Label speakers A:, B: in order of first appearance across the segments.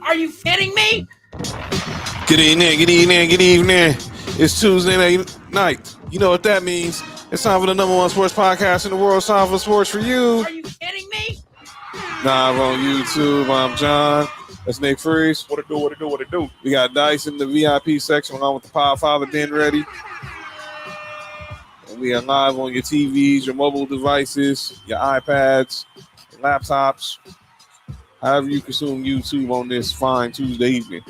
A: Are you kidding me?
B: Good evening, good evening, good evening. It's Tuesday night. You know what that means. It's time for the number one sports podcast in the world. It's time for sports for you.
A: Are you kidding me?
B: Live on YouTube, I'm John. That's Nick Freeze.
C: What it do, what it do, what it do.
B: We got Dice in the VIP section along with the Power Father Den ready. And we are live on your TVs, your mobile devices, your iPads, your laptops, however you consume YouTube on this fine Tuesday evening.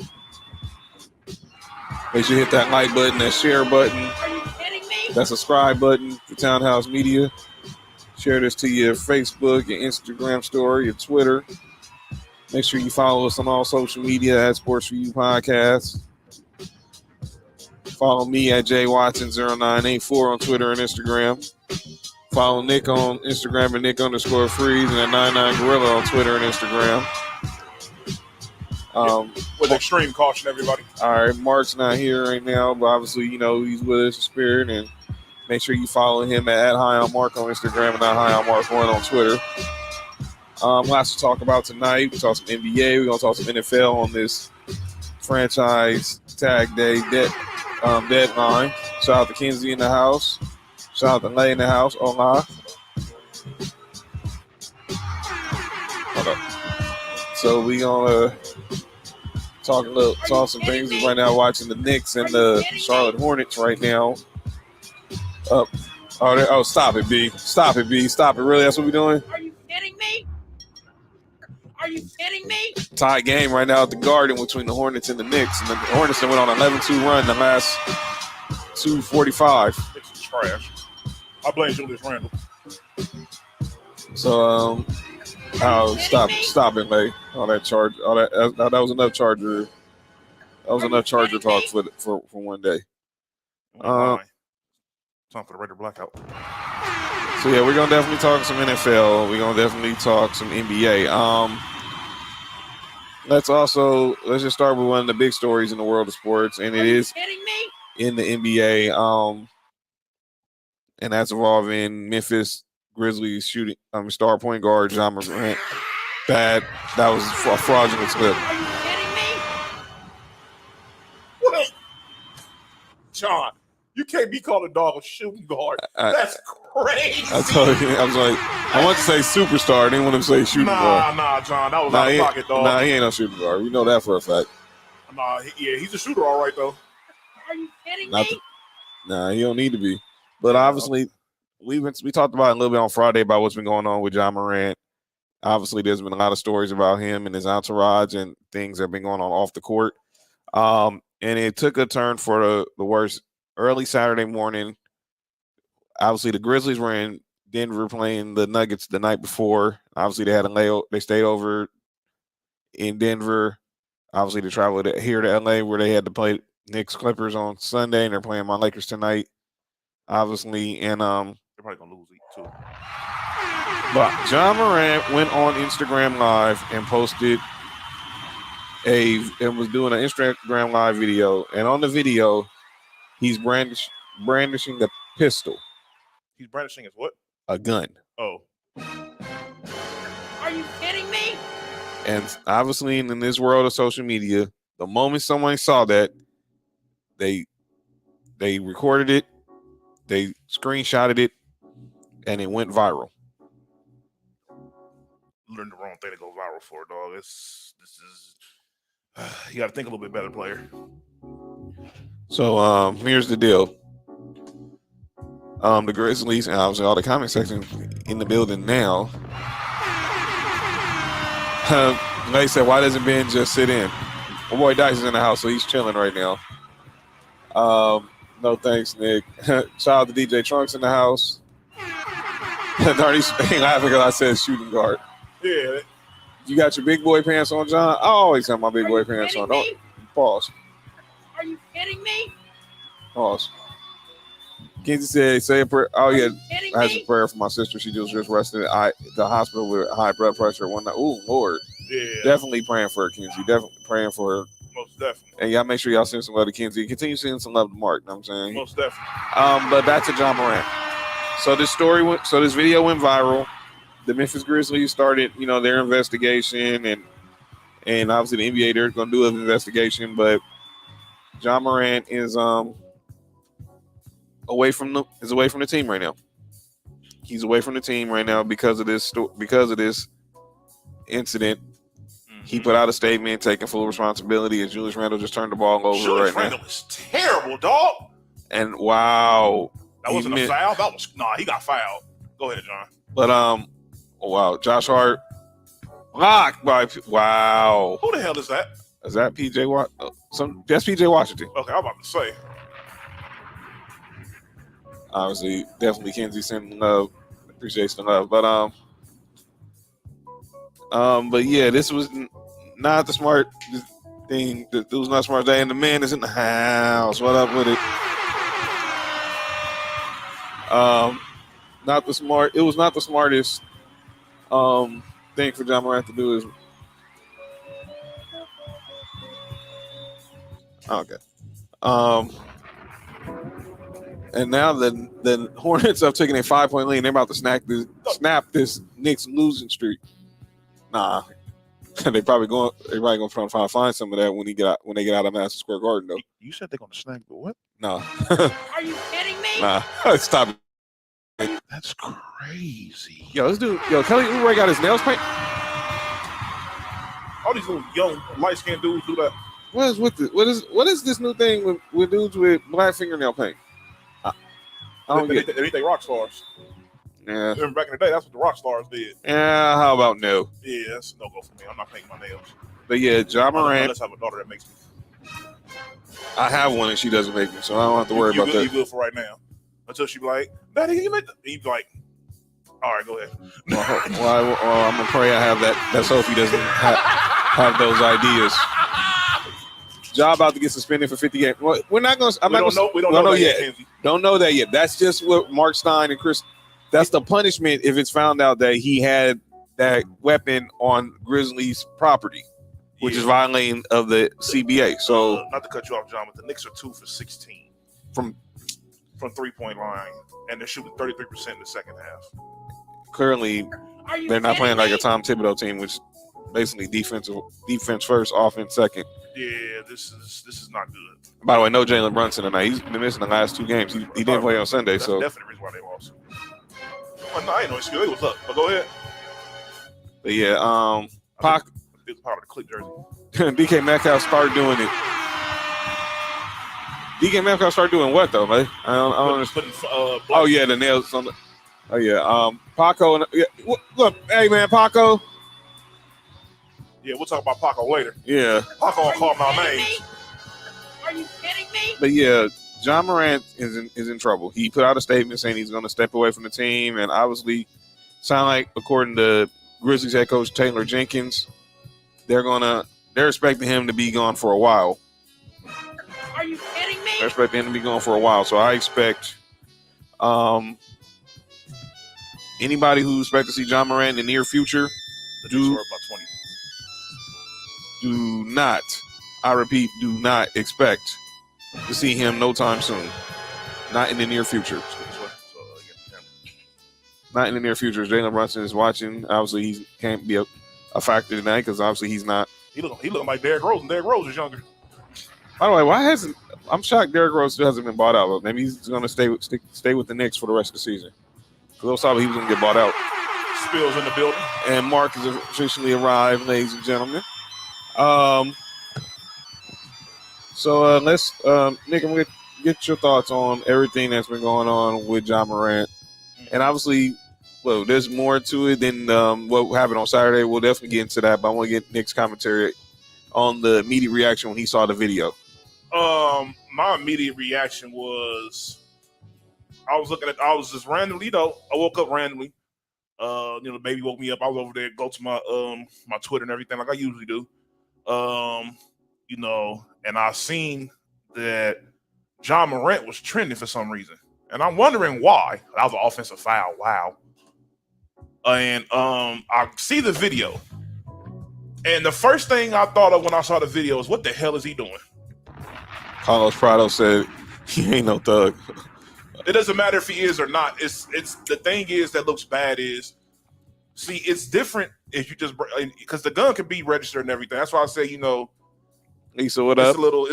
B: Make sure you hit that like button, that share button,
A: Are you kidding me?
B: that subscribe button for Townhouse Media. Share this to your Facebook, your Instagram story, your Twitter. Make sure you follow us on all social media at Sports For You Podcast. Follow me at jwatson0984 on Twitter and Instagram. Follow Nick on Instagram at Nick_Freeze and at 99Gorilla on Twitter and Instagram.
C: With extreme caution, everybody.
B: All right, Mark's not here right now, but obviously, you know, he's with us in spirit. And make sure you follow him at @HighOnMark on Instagram and @HighOnMark1 on Twitter. Lots to talk about tonight. We talk some NBA. We're going to talk some NFL on this franchise tag day deadline. Shout out to Kinsey in the house. Shout out to Lay in the house. Hola. Hold up. So we going to talk some things right now. Watching the Knicks and the Charlotte Hornets right now. Stop it, B. Stop it, B. Stop it. Really? That's what we're doing?
A: Are you kidding me? Are you kidding me?
B: Tied game right now at the Garden between the Hornets and the Knicks. And the Hornets went on an 11-2 run the last 2:45.
C: It's trash. I blame Julius Randle.
B: So, stop it, May. That was enough Charger. That was enough Charger talk for one day.
C: Time for the Raider blackout.
B: So yeah, we're gonna definitely talk some NFL. We're gonna definitely talk some NBA. Let's just start with one of the big stories in the world of sports, and it is in the NBA. And that's involving Memphis Grizzlies shooting star point guard Ja Morant. That was a fraudulent slip.
A: Are you kidding me?
C: What? John, you can't be called a dog a shooting guard. That's crazy.
B: I told you, I was like, I want to say superstar. I didn't want to say shooting guard.
C: Nah, John, that was out of pocket, dog.
B: Nah, he ain't no shooting guard. We know that for a fact.
C: Nah, he's a shooter, all right, though.
A: Are you kidding me?
B: Nah, he don't need to be. But obviously, we talked about it a little bit on Friday about what's been going on with Ja Morant. Obviously, there's been a lot of stories about him and his entourage and things that have been going on off the court. And it took a turn for the worst. Early Saturday morning, obviously the Grizzlies were in Denver playing the Nuggets the night before. Obviously, they stayed over in Denver. Obviously, they traveled here to LA where they had to play Knicks Clippers on Sunday, and they're playing my Lakers tonight. Obviously, and
C: they're probably gonna lose too.
B: But Ja Morant went on Instagram Live and posted was doing an Instagram Live video, and on the video, he's brandishing a pistol.
C: He's brandishing his what?
B: A gun.
C: Oh.
A: Are you kidding me?
B: And obviously, in this world of social media, the moment someone saw that, they recorded it, they screenshotted it, and it went viral.
C: Learn the wrong thing to go viral for, dog. You got to think a little bit better, player.
B: So here's the deal. The Grizzlies, and obviously all the comment section in the building now. They said, why doesn't Ben just sit in? My boy Dice is in the house, so he's chilling right now. No thanks, Nick. Shout out to DJ Trunks in the house. Darnie's laughing because I said shooting guard.
C: Yeah.
B: You got your big boy pants on, John? I always have my big boy pants on. Don't pause.
A: Are you kidding me?
B: Pause. Kinsey said, say a prayer. Oh, yeah. I had
A: me?
B: a prayer for my sister. She just rested at the hospital with high blood pressure one night. Oh, Lord.
C: Yeah.
B: Definitely praying for her, Kinsey. Definitely praying for her.
C: Most definitely.
B: And y'all make sure y'all send some love to Kinsey. Continue sending some love to Mark. You know what I'm saying?
C: Most definitely.
B: But back to Ja Morant. So this video went viral. The Memphis Grizzlies started, their investigation, and obviously the NBA they're going to do an investigation. But Ja Morant is away from the team right now. He's away from the team right now because of this incident. He put out a statement taking full responsibility, and Julius Randle just turned the ball over
C: Julius
B: right
C: Randle is terrible, dog.
B: And wow,
C: that wasn't a foul. He got fouled. Go ahead, John.
B: But wow, Josh Hart blocked by wow.
C: Who the hell is that?
B: Is that PJ that's PJ Washington.
C: Okay, I'm about to say.
B: Obviously, definitely Kenzie sending love, appreciation love, but yeah, this was not the smart thing. It was not a smart day, and the man is in the house. What up with it? Not the smart. It was not the smartest thing for Ja Morant to do. Is okay. And now the Hornets have taken a 5-point lead. They're about to snap this Knicks losing streak. Nah, they probably going to try to find some of that when they get out of Madison Square Garden though.
C: You said they're going to snap the what?
B: No.
A: Are you kidding me?
B: Nah, stop it.
C: That's crazy.
B: Yo, Kelly Oubre got his nails painted.
C: All these little young light skinned dudes do that.
B: What is this new thing with dudes with black fingernail paint? I don't get it.
C: They think they rock stars.
B: Yeah.
C: Remember back in the day, that's what the rock stars did.
B: Yeah, how about no?
C: Yeah, that's no go for me. I'm not painting my nails.
B: But yeah, Ja Morant.
C: Let's have a daughter that makes me.
B: I have one and she doesn't make me, so I don't have to worry about that.
C: You good for right now. Until she be like, Daddy, you make you be like, all right, go ahead.
B: I'm gonna pray I have that Sophie doesn't have those ideas. Ja about to get suspended for 50 games. Well, we're not gonna. We don't know yet. Kenzie. Don't know that yet. That's just what Mark Stein and Chris. That's the punishment if it's found out that he had that weapon on Grizzlies' property, which is violating of the CBA. So,
C: not to cut you off, John, but the Knicks are 2 for 16 from 3-point line, and they're shooting 33% in the second half.
B: Currently, they're not playing like a Tom Thibodeau team, which basically defense first, offense second.
C: Yeah, this is not good.
B: By the way, no Jalen Brunson tonight. He's been missing the last 2 games. He didn't play on Sunday,
C: that's
B: so
C: definitely the reason why they lost. Well, no, I ain't no excuse. It was up, but go ahead.
B: But yeah,
C: Pac. It's part of the click jersey.
B: DK Metcalf started doing it. DK Metcalf started doing what though, man? I don't understand. Oh yeah, the nails on the. Oh yeah, Paco. Yeah, look, hey man, Paco.
C: Yeah, we'll talk about Paco later.
B: Yeah,
C: Paco will call my name.
A: Are you kidding me?
B: But yeah, Ja Morant is in trouble. He put out a statement saying he's going to step away from the team, and obviously, sound like according to Grizzlies head coach Taylor Jenkins, they're expecting him to be gone for a while.
A: Are you kidding me?
B: They're expecting him to be gone for a while, so I expect anybody who expects to see Ja Morant in the near future do not. I repeat, do not expect to see him no time soon. Not in the near future. Not in the near future. Jalen Brunson is watching. Obviously, he can't be a factor tonight because obviously he's not.
C: He looking like Derrick Rose, and Derrick Rose is younger.
B: By the way, I'm shocked Derrick Rose still hasn't been bought out. Maybe he's going to stay with the Knicks for the rest of the season. Because those thought he was going to get bought out.
C: Spills in the building.
B: And Mark has officially arrived, ladies and gentlemen. So let's, Nick, I'm going to get your thoughts on everything that's been going on with Ja Morant. And obviously, well, there's more to it than what happened on Saturday. We'll definitely get into that, but I want to get Nick's commentary on the immediate reaction when he saw the video.
C: My immediate reaction was I was just randomly, I woke up randomly. The baby woke me up. I was over there, go to my my Twitter and everything like I usually do. And I seen that Ja Morant was trending for some reason. And I'm wondering why. That was an offensive foul. Wow. And I see the video. And the first thing I thought of when I saw the video is, what the hell is he doing?
B: Carlos Prado said he ain't no thug.
C: It doesn't matter if he is or not. It's the thing is that looks bad is See, it's different if you just because the gun can be registered and everything. That's why I say, you know,
B: Lisa, what
C: it's
B: up?
C: a little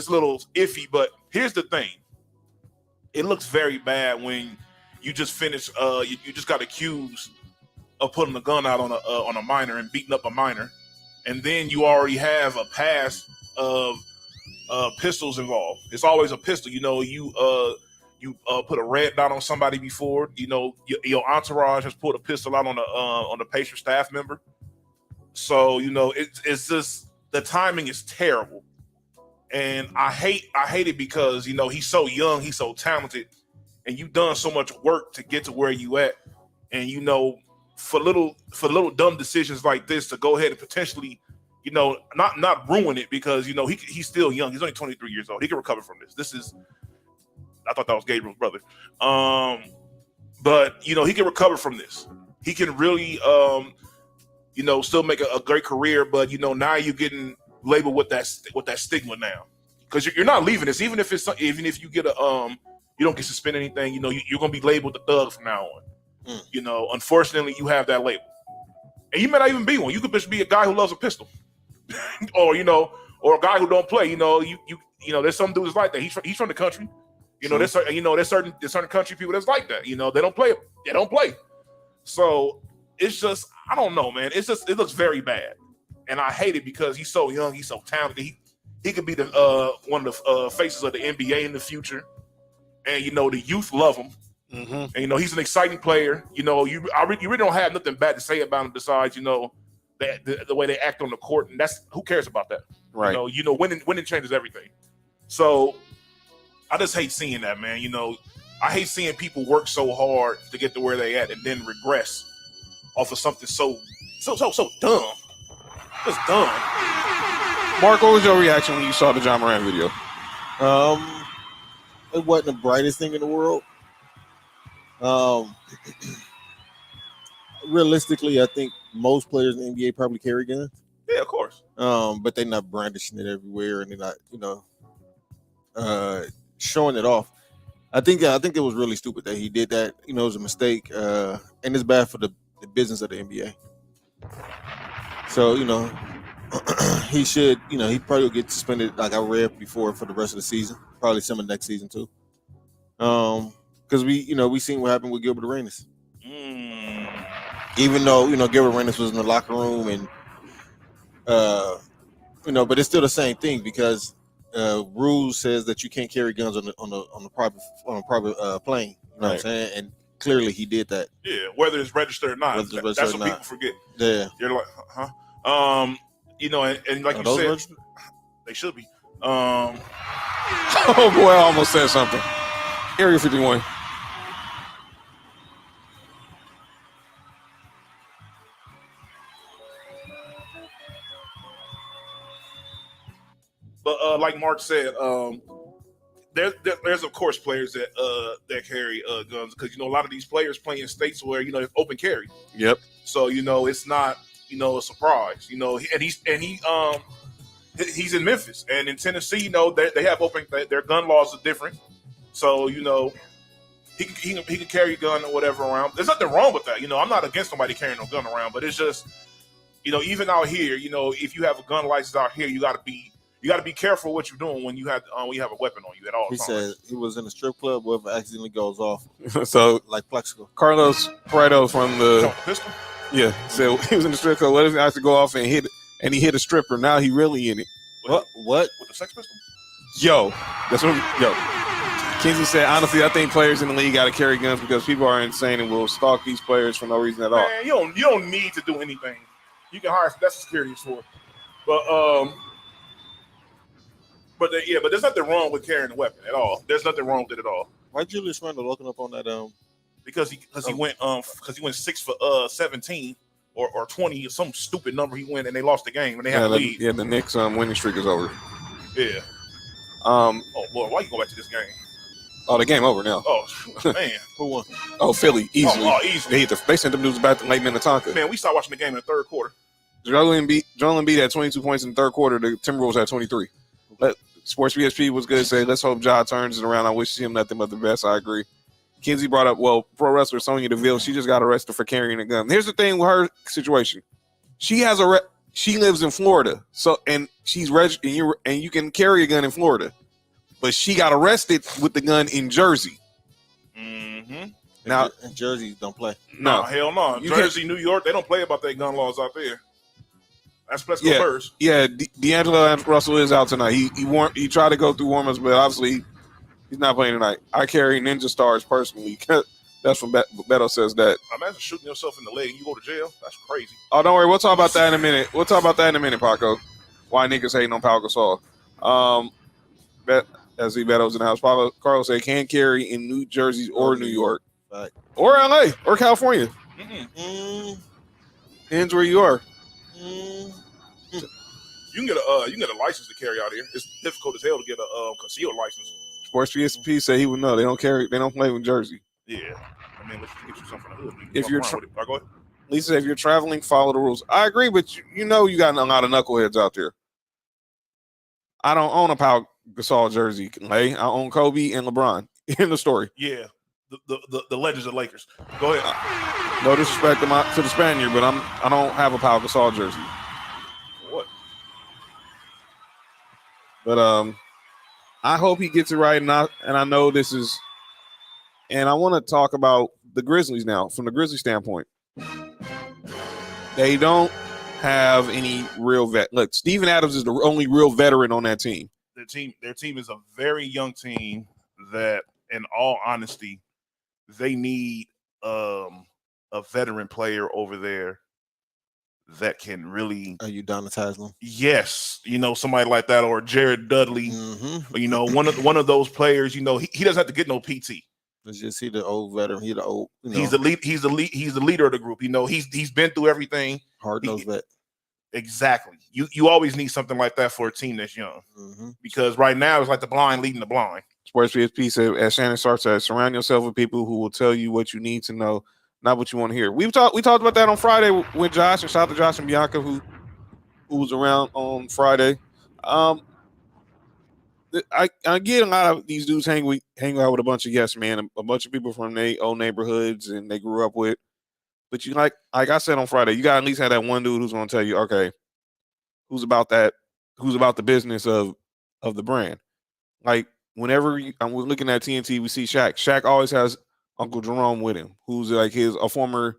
C: iffy. But here's the thing: it looks very bad when you just finished. You just got accused of putting a gun out on a minor and beating up a minor, and then you already have a past of pistols involved. It's always a pistol. You know, you put a red dot on somebody before. You know, your entourage has put a pistol out on the patient staff member. So you know, it's just the timing is terrible, and I hate it because you know he's so young, he's so talented, and you've done so much work to get to where you at, and you know, for little dumb decisions like this to go ahead and potentially, you know, not ruin it because you know he's still young. He's only 23 years old. He can recover from this. I thought that was Gabriel's brother. But you know, he can recover from this. He can really you know, still make a great career, but you know, now you're getting labeled with that stigma now. Because you're not leaving this, even if you get you don't get suspended anything, you know, you're gonna be labeled the thug from now on. You know, unfortunately you have that label. And you may not even be one. You could just be a guy who loves a pistol. or, you know, or a guy who don't play. You know, you know, there's some dudes like that. He's from the country. You know, there's certain country people that's like that. You know, they don't play. So it's just, I don't know, man. It looks very bad, and I hate it because he's so young, he's so talented. He could be the one of the faces of the NBA in the future, and you know the youth love him.
B: Mm-hmm.
C: And you know he's an exciting player. You know, you really don't have nothing bad to say about him besides you know the way they act on the court, and that's who cares about that.
B: Right.
C: You know, winning changes everything. So I just hate seeing that, man. You know, I hate seeing people work so hard to get to where they at and then regress off of something so dumb. Just dumb.
B: Mark, what was your reaction when you saw the John Morant video?
D: It wasn't the brightest thing in the world. Realistically, I think most players in the NBA probably carry guns.
C: Yeah, of course.
D: But they're not brandishing it everywhere, and they're not, you know, showing it off. I think it was really stupid that he did that. You know, it was a mistake, and it's bad for the business of the NBA. So, you know, he should, you know, he probably will get suspended, like I read before, for the rest of the season, probably some of next season too. Because we seen what happened with Gilbert Arenas. Even though, you know, Gilbert Arenas was in the locker room and, you know, but it's still the same thing because rules says that you can't carry guns on a private plane. You know what I'm saying? And clearly he did that.
C: Yeah, whether it's registered or not. That's what people forget.
D: Yeah.
C: You're like, huh? You know, and like you said, registered? They should be.
B: Oh boy, I almost said something. Area 51.
C: But like Mark said, there's of course players that carry guns because you know a lot of these players play in states where you know it's open carry.
B: Yep.
C: So you know it's not you know a surprise. You know, and he's in Memphis and in Tennessee. You know they have open. Their gun laws are different. So you know he can carry a gun or whatever around. There's nothing wrong with that. You know, I'm not against somebody carrying no gun around, but it's just you know even out here, you know, if you have a gun license out here, you got to be careful what you're doing when you have a weapon on you at all times.
D: He said he was in a strip club where if it accidentally goes off.
B: So
D: like Plexico.
B: Carlos Pareto from the
C: pistol?
B: Yeah, so he was in the strip club. What if he has to go off and he hit a stripper? Now he really in it.
D: What?
C: With the sex pistol?
B: Yo, that's what. Yo, Kinsey said. Honestly, I think players in the league got to carry guns because people are insane and will stalk these players for no reason at all.
C: Man, you don't need to do anything. You can hire. That's what security is for. But there's nothing wrong with carrying a weapon at all. There's nothing wrong with it at all.
D: Why Julius Randle looking up on that?
C: Because he went 6 for 17 or 20 or some stupid number he went and they lost the game and they had the lead.
B: Yeah, the Knicks winning streak is over.
C: Yeah. Oh Lord, why you go back to this game?
B: Oh, the game over now.
C: Oh man,
D: who won?
B: Oh, Philly easily.
C: Easily.
B: They sent them dudes back to late Minnetonka.
C: Man, we started watching the game in the third quarter.
B: Joel Embiid had 22 points in the third quarter. The Timberwolves had 23. Sports BSP was good to say, let's hope Ja turns it around. I wish him nothing but the best. I agree. Kenzie brought up, well, pro wrestler Sonya Deville, she just got arrested for carrying a gun. Here's the thing with her situation. She has she lives in Florida. So and she's registered and you can carry a gun in Florida. But she got arrested with the gun in Jersey.
C: Mm-hmm.
D: Now, and Jersey don't play.
C: No, hell no. Jersey, New York, they don't play about their gun laws out there. That's Plexico first.
B: Yeah, D'Angelo Russell is out tonight. He tried to go through warm-ups, but obviously he's not playing tonight. I carry Ninja Stars personally. That's from Beto says that.
C: Imagine shooting yourself in the leg and you go to jail. That's crazy.
B: Oh, don't worry. We'll talk about that in a minute. Paco. Why niggas hating on Pau Gasol. As Beto's in the house. Carlos said can't carry in New Jersey or New York.
D: Right.
B: Or LA or California. Depends where you are.
C: You can get a license to carry out here. It's difficult as hell to get a concealed license.
B: Sports GSP said he would know. They don't play with Jersey.
C: Yeah. I mean, let's get you something from the hood.
B: If you're
C: go ahead.
B: Lisa, if you're traveling, follow the rules. I agree, but you got a lot of knuckleheads out there. I don't own a Pau Gasol jersey. I own Kobe and LeBron. In the story.
C: Yeah. The legends of the Lakers. Go ahead.
B: No disrespect to the Spaniard, but I don't have a Pau Gasol jersey.
C: What?
B: But I hope he gets it right, and I know this is. And I want to talk about the Grizzlies now, from the Grizzlies standpoint. They don't have any real vet. Look, Steven Adams is the only real veteran on that team.
C: Their team is a very young team that, in all honesty, they need a veteran player over there that can really.
D: Are you Udonis Haslem?
C: Yes, somebody like that, or Jared Dudley. Mm-hmm. One of those players. He doesn't have to get no PT.
D: Let's just see the old veteran. He's the old.
C: He's the lead. He's the leader of the group. He's been through everything.
D: Hard-nosed vet.
C: Exactly. You always need something like that for a team that's young, because right now it's like the blind leading the blind.
B: Sports PSP said, as Shannon Stark said, surround yourself with people who will tell you what you need to know, not what you want to hear. We talked about that on Friday with Josh, and shout out to Josh and Bianca who was around on Friday. I get a lot of these dudes hang out with a bunch of yes men, a bunch of people from their old neighborhoods and they grew up with. But you like I said on Friday, you got to at least have that one dude who's going to tell you, okay, who's about the business of the brand. Like whenever I'm looking at TNT, we see Shaq. Shaq always has Uncle Jerome with him, who's like a former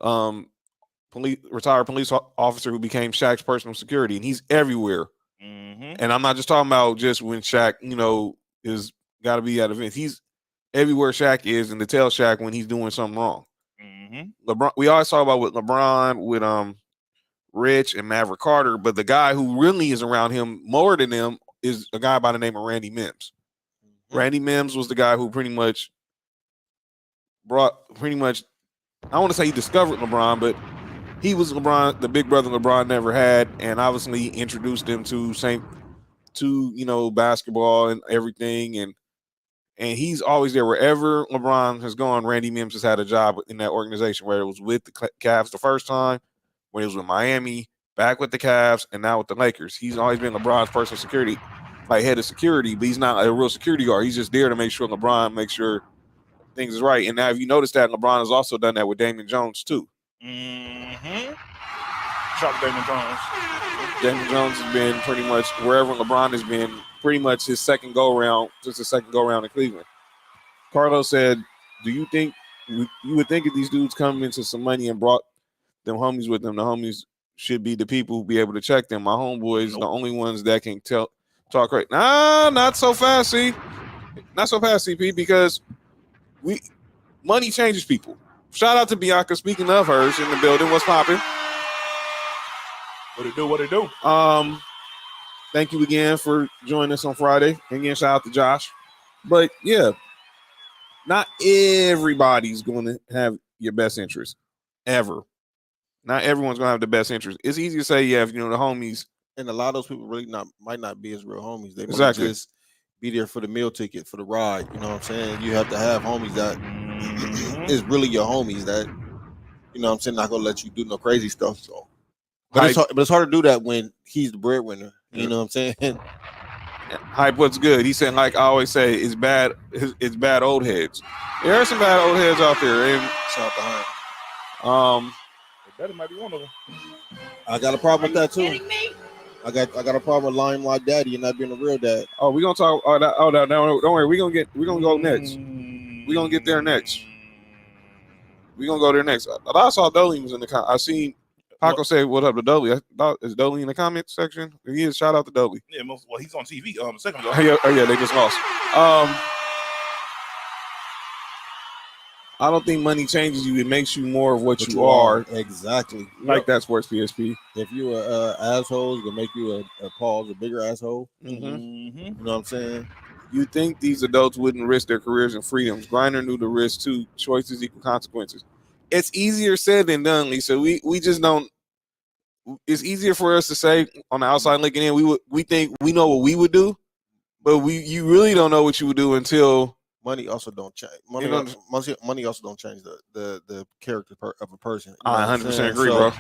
B: retired police officer who became Shaq's personal security, and he's everywhere. And I'm not just talking about just when Shaq, is got to be at events. He's everywhere Shaq is, and to tell Shaq when he's doing something wrong. LeBron, we always talk about with LeBron, with Rich and Maverick Carter, but the guy who really is around him more than them is a guy by the name of Randy Mims. Randy Mims was the guy who pretty much, I want to say he discovered LeBron, but he was LeBron, the big brother LeBron never had, and obviously introduced him to basketball and everything, and he's always there wherever LeBron has gone. Randy Mims has had a job in that organization, where it was with the Cavs the first time, when it was with Miami, back with the Cavs, and now with the Lakers. He's always been LeBron's personal security, like head of security, but he's not a real security guard. He's just there to make sure LeBron makes sure things is right. And now if you notice that, LeBron has also done that with Damian Jones too.
C: Shout out to Damian Jones.
B: Damian Jones has been pretty much wherever LeBron has been, pretty much his second go round in Cleveland. Carlos said, do you think you would think if these dudes come into some money and brought them homies with them, the homies should be the people who be able to check them? My homeboys, the only ones that can talk right. Nah, not so fast, see. Not so fast, CP, because money changes people. Shout out to Bianca. Speaking of hers in the building, what's popping?
C: What it do?
B: Thank you again for joining us on Friday. And again, shout out to Josh. But yeah, not everybody's going to have your best interest ever. Not everyone's going to have the best interest. It's easy to say, yeah, if the homies.
D: And a lot of those people really might not be as real homies. They might
B: exactly.
D: just be there for the meal ticket, for the ride. You know what I'm saying? You have to have homies that is really your homies that, not going to let you do no crazy stuff. So, but it's hard to do that when he's the breadwinner. You know what I'm saying?
B: Hype, what's good? He said, like I always say, it's bad. It's bad old heads. There are some bad old heads out there, and
D: Shout out to Hype.
C: That might be one of them.
D: I got a problem with that too.
A: Kidding me?
D: I got a problem with lying like daddy and not being a real dad.
B: oh, we gonna talk. Don't worry. We're gonna go next. We're gonna get there next. We're gonna go there next. I saw Dolly was in the. I seen Paco say, "What up to Dolly?" Is Dolly in the comment section? He is. Shout out to Dolly.
C: Yeah, well, he's on TV. A second ago.
B: Oh yeah, they just lost. I don't think money changes you. It makes you more of what you are.
D: Exactly.
B: Like that sports PSP.
D: If you're a asshole, it's gonna make you a bigger asshole.
B: Mm-hmm.
D: You know what I'm saying?
B: You think these adults wouldn't risk their careers and freedoms? Grindr knew the risk too. Choices equal consequences. It's easier said than done, Lisa. We just don't. It's easier for us to say on the outside looking in. We think we know what we would do, but you really don't know what you would do until.
D: Money also don't change. Money also don't change the character of a person. You know
B: I 100% agree, bro.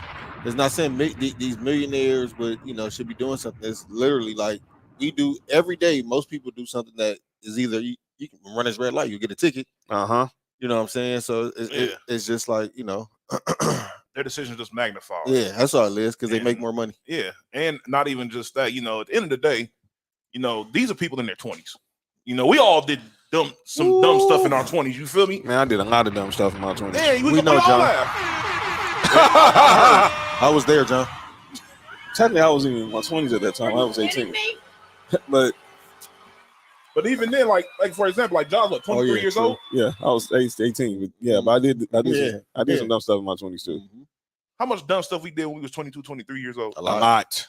D: It's not saying these millionaires would should be doing something. It's literally like we do every day. Most people do something that is either you can run this red light, you get a ticket. You know what I'm saying? So it's just like
C: their decisions just magnified.
D: Yeah, that's all it is because they make more money.
C: Yeah, and not even just that. At the end of the day, these are people in their 20s. We all did some dumb stuff in our 20s. You feel me?
B: Man, I did a lot of dumb stuff in my 20s.
C: Yeah,
D: we know, John. I was there, John.
B: Technically, I was in my 20s at that time. I was 18. But
C: even then, like for example, like John, 23 years old.
B: Yeah, I was 18. But yeah, but I did some dumb stuff in my 20s too.
D: Mm-hmm.
C: How much dumb stuff we did when we was 22, 23 years old?
B: A lot.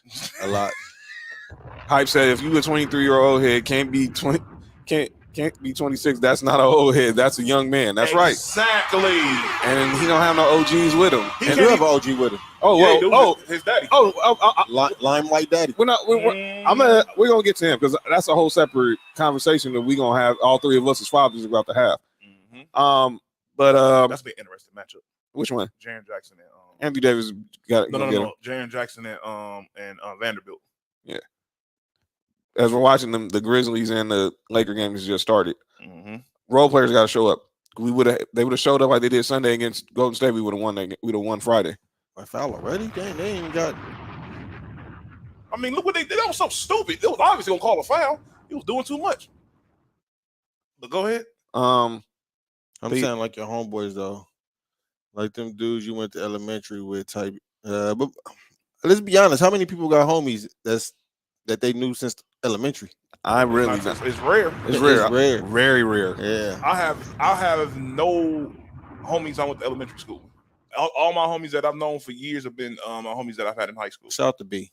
B: Hype said if you a 23-year-old head can't be 26, that's not an old head, that's a young man. That's right.
C: Exactly.
B: And he don't have no OGs with him.
D: He do have an OG with him.
C: His daddy.
D: Limelight daddy.
B: We're gonna get to him because that's a whole separate conversation that we're gonna have. All three of us as fathers about to have. But
C: that's been an interesting matchup.
B: Which one?
C: Jaren Jackson and
B: Anthony Davis got
C: no. Jaren Jackson and Vanderbilt.
B: Yeah. As we're watching them, the Grizzlies and the Laker games just started. Role players got to show up. They would have showed up like they did Sunday against Golden State. We would have won. We'd have won Friday.
D: I foul already. Dang, they ain't got.
C: I mean, look what they did. That was so stupid. It was obviously gonna call a foul. He was doing too much. But go ahead.
D: I'm saying like your homeboys though, like them dudes you went to elementary with type. But let's be honest. How many people got homies that they knew since elementary?
C: It's rare.
B: It's rare.
D: Very
B: rare.
D: Yeah.
C: I have no homies I went to elementary school. All my homies that I've known for years have been my homies that I've had in high school.
D: Shout out to B.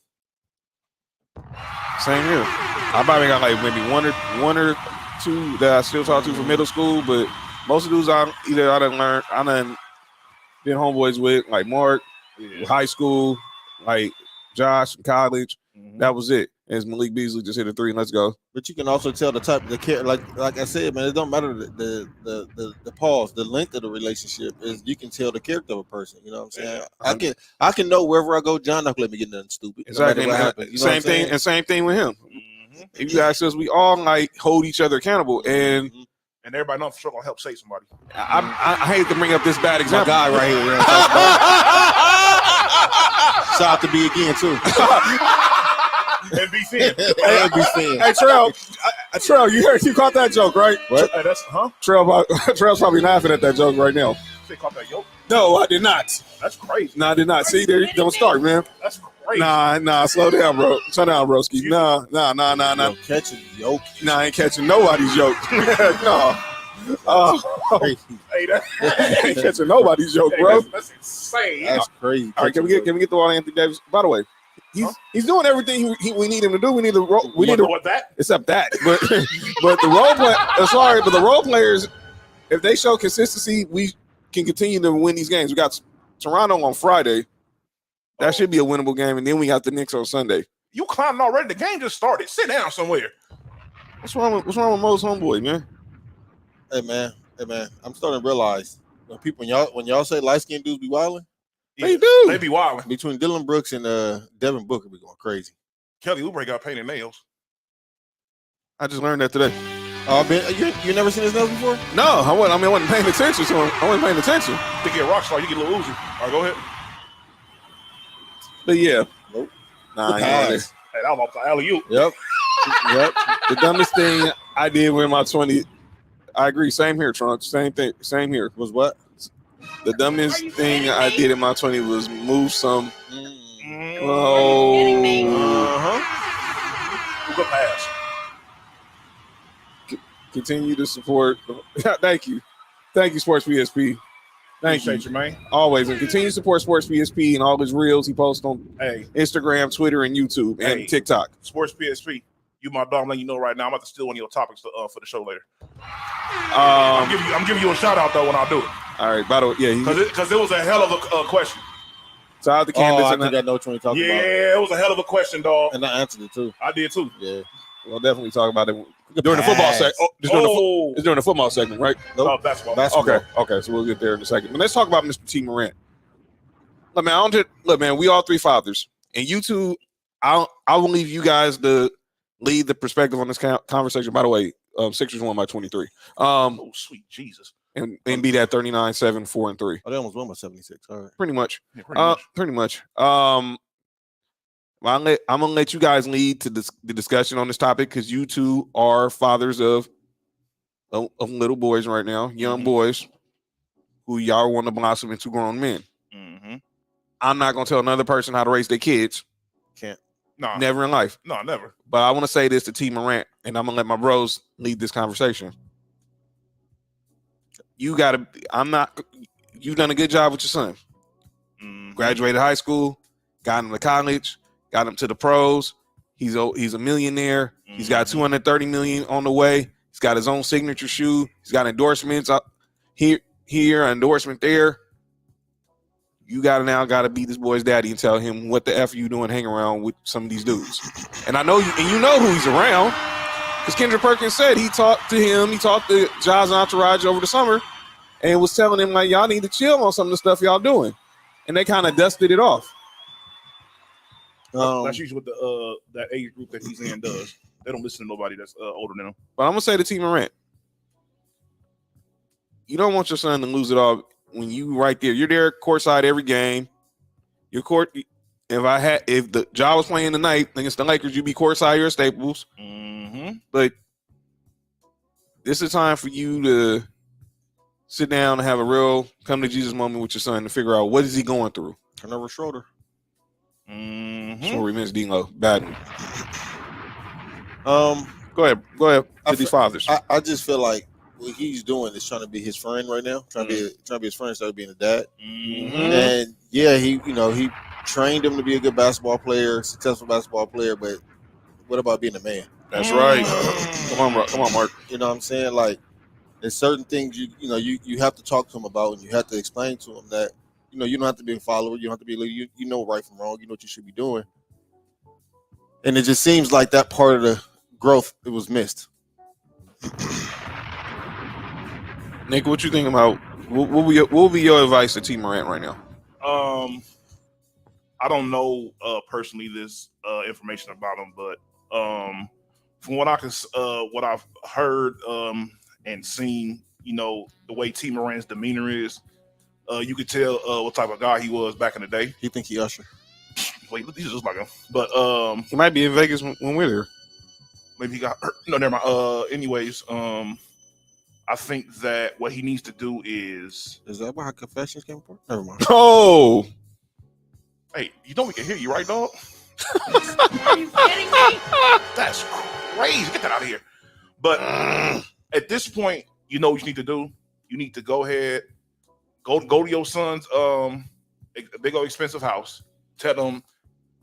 B: Same here. I probably got like maybe one or two that I still talk to from middle school, but most of those I done been homeboys with, like Mark, high school, like Josh in college. That was it. As Malik Beasley just hit a 3 and let's go.
D: But you can also tell the type of the care, like I said, man, it don't matter the pause, the length of the relationship is you can tell the character of a person. You know what I'm saying? I can know wherever I go, John not let me get nothing stupid.
B: Exactly.
D: No matter what happens. You know
B: same thing, and same thing with him. If you ask us, we all like hold each other accountable, and
C: everybody knows for sure gonna help save somebody.
B: I hate to bring up this bad example.
D: My guy right here. Shout out to B again too.
C: NBC.
B: Hey, Trell, you caught that joke, right?
D: What?
C: Hey, that's
B: Trell's probably laughing at that joke right now.
C: They caught that yoke?
B: No, I did not.
C: That's crazy.
B: No, I did not. See, there, don't start, man.
C: That's crazy.
B: Nah, slow down, bro. Slow down, broski. Nah.
D: Catching yoke.
B: Nah, I ain't catching nobody's joke. No.
D: Crazy.
C: Hey,
B: I ain't catching nobody's joke, bro.
C: That's insane.
D: That's crazy.
B: All right, can we get the ball, Anthony Davis? By the way, he's doing everything we need him to do. We need
C: what that?
B: Except that, but the role play. But the role players, if they show consistency, we can continue to win these games. We got Toronto on Friday. That should be a winnable game, and then we got the Knicks on Sunday.
C: You climbing already? The game just started. Sit down somewhere.
B: What's wrong with Mo's homeboy, man?
D: Hey man, I'm starting to realize when y'all say light skinned dudes be wilding,
B: they do.
C: They be wilding.
D: Between Dylan Brooks and Devin Booker, be going crazy.
C: Kelly Oubre got painted nails.
B: I just learned that today.
D: Oh, you never seen his nails before?
B: No, I wasn't paying attention. So I wasn't paying attention.
C: To get Rockstar, you get a little Uzi. All right, go ahead.
B: But yeah.
D: Nope.
B: Nah,
C: Hey, that was off the alley-oop.
D: Yep.
B: The dumbest thing I did with my 20. I agree. Same here, Trunks. Same thing. Same here.
D: Was what?
B: The dumbest thing I did in my 20 was move some.
A: Oh. Kidding me?
C: Good pass.
B: Continue to support. Thank you, Sports PSP. Thank
C: Appreciate you, man.
B: Always, and continue to support Sports PSP and all his reels he posts on Instagram, Twitter, and YouTube and TikTok.
C: Sports PSP. You my dog, letting you know right now. I'm about to steal one of your topics for the show later. I'm giving you a shout out though when I do it.
B: All right, by the way, yeah,
C: because it was a hell of a question.
B: So out the Candace,
D: I think I know which one you're talking about.
C: Yeah, it was a hell of a question, dog.
D: And I answered it too.
C: I did too.
D: Yeah,
B: we'll definitely talk about it during the football segment. It's during the football segment, right?
C: Nope. Basketball.
B: Okay, so we'll get there in a second. But let's talk about Mr. T. Morant. Look, man, we all three fathers, and you two, I will leave you guys to lead the perspective on this conversation. By the way, Sixers won by 23.
C: Oh, sweet Jesus.
B: And beat at 39, 7, 4, and 3.
D: Oh, they almost won by 76. All right.
B: Pretty much.
C: Yeah,
B: pretty much. I'm gonna let you guys lead to the discussion on this topic because you two are fathers of little boys right now, young boys who y'all want to blossom into grown men.
C: Mm-hmm.
B: I'm not gonna tell another person how to raise their kids.
D: Can't.
C: No.
B: Never in life.
C: No, never.
B: But I want to say this to T. Morant, and I'm gonna let my bros lead this conversation. You've done a good job with your son.
C: Mm-hmm.
B: Graduated high school, got him to college, got him to the pros. He's a millionaire. Mm-hmm. He's got $230 million on the way. He's got his own signature shoe. He's got endorsements up here, endorsement there. You gotta be this boy's daddy and tell him what the F you doing hanging around with some of these dudes. And I know you know who he's around. Because Kendrick Perkins said he talked to Ja's entourage over the summer and was telling him, like, y'all need to chill on some of the stuff y'all doing. And they kind of dusted it off.
C: That's usually what that age group that he's in does. They don't listen to nobody that's older than them.
B: But I'm going to say to T. Morant, you don't want your son to lose it all when you right there. You're there courtside every game. If the Ja was playing tonight against the Lakers, you'd be courtside here at Staples.
C: Mm-hmm.
B: But this is time for you to sit down and have a real come to Jesus moment with your son to figure out what is he going through.
D: Turn over shoulder.
C: Mm-hmm.
B: Sorry, Miss Dino. Bad one. Go ahead. To these fathers.
D: I just feel like what he's doing is trying to be his friend right now. Trying to be his friend instead of being a dad.
C: Mm-hmm.
D: And yeah, he trained him to be a good basketball player, successful basketball player, but what about being a man?
B: That's right. Come on, Mark.
D: You know what I'm saying? Like, there's certain things you have to talk to him about, and you have to explain to him that you don't have to be a follower, you don't have to be you know right from wrong, you know what you should be doing. And it just seems like that part of the growth it was missed.
B: Nick, what you think about what will be your advice to T. Morant right now?
C: I don't know personally this information about him, but from what what I've heard and seen, the way T. Morant's demeanor is, you could tell what type of guy he was back in the day.
D: He think he Usher.
C: Wait, he's just like him, but
B: he might be in Vegas when we're there.
C: Maybe he got hurt. No, never mind. Anyways, I think that what he needs to do is
D: that where Confessions came from? Never mind.
B: Oh.
C: Hey, you know we can hear you, right, dog?
A: Are you kidding me?
C: That's crazy. Get that out of here. But at this point, you know what you need to do? You need to go ahead, go to your son's big old expensive house. Tell them